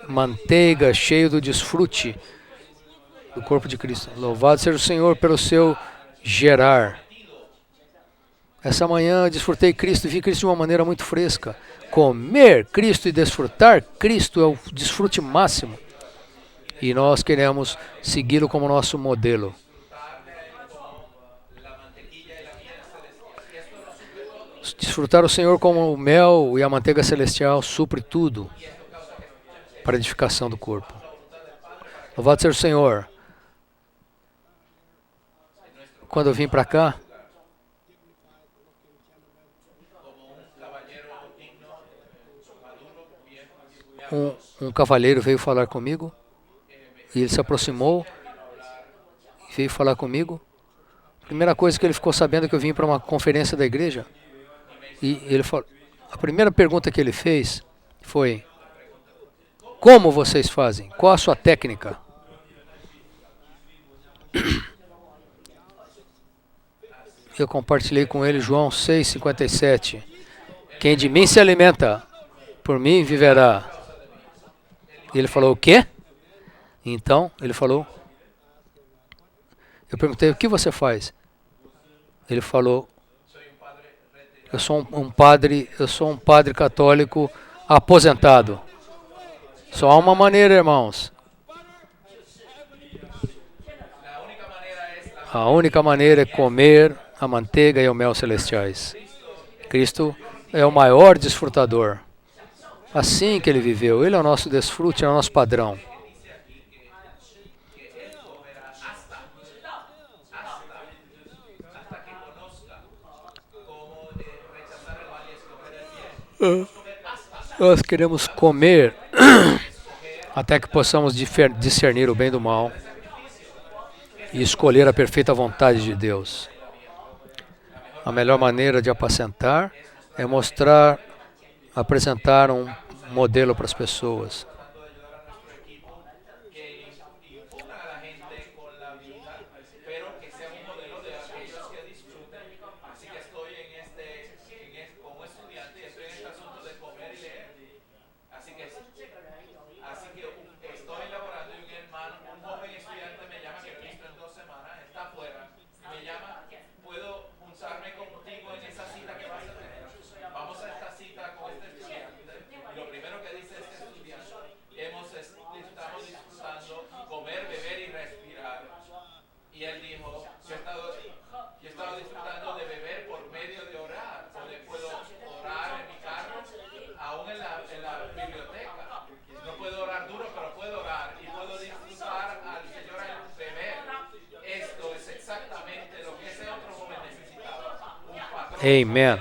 manteiga, cheio do desfrute do corpo de Cristo. Louvado seja o Senhor pelo seu gerar. Essa manhã eu desfrutei Cristo e vi Cristo de uma maneira muito fresca. Comer Cristo e desfrutar Cristo é o desfrute máximo. E nós queremos segui-lo como nosso modelo. Desfrutar o Senhor como o mel e a manteiga celestial supre tudo para a edificação do corpo. Louvado seja o Senhor. Quando eu vim para cá, um cavalheiro veio falar comigo, e ele se aproximou e veio falar comigo. A primeira coisa que ele ficou sabendo é que eu vim para uma conferência da igreja, e ele falou, a primeira pergunta que ele fez foi: como vocês fazem? Qual a sua técnica? Eu compartilhei com ele João 6,57. Quem de mim se alimenta, por mim viverá. E ele falou, o quê? Então, ele falou, eu perguntei, o que você faz? Ele falou, eu sou um padre católico aposentado. Só há uma maneira, irmãos. A única maneira é comer a manteiga e o mel celestiais. Cristo é o maior desfrutador. Assim que ele viveu. Ele é o nosso desfrute, é o nosso padrão. Nós queremos comer até que possamos discernir o bem do mal e escolher a perfeita vontade de Deus. A melhor maneira de apacentar é apresentar um modelo para as pessoas. Amen.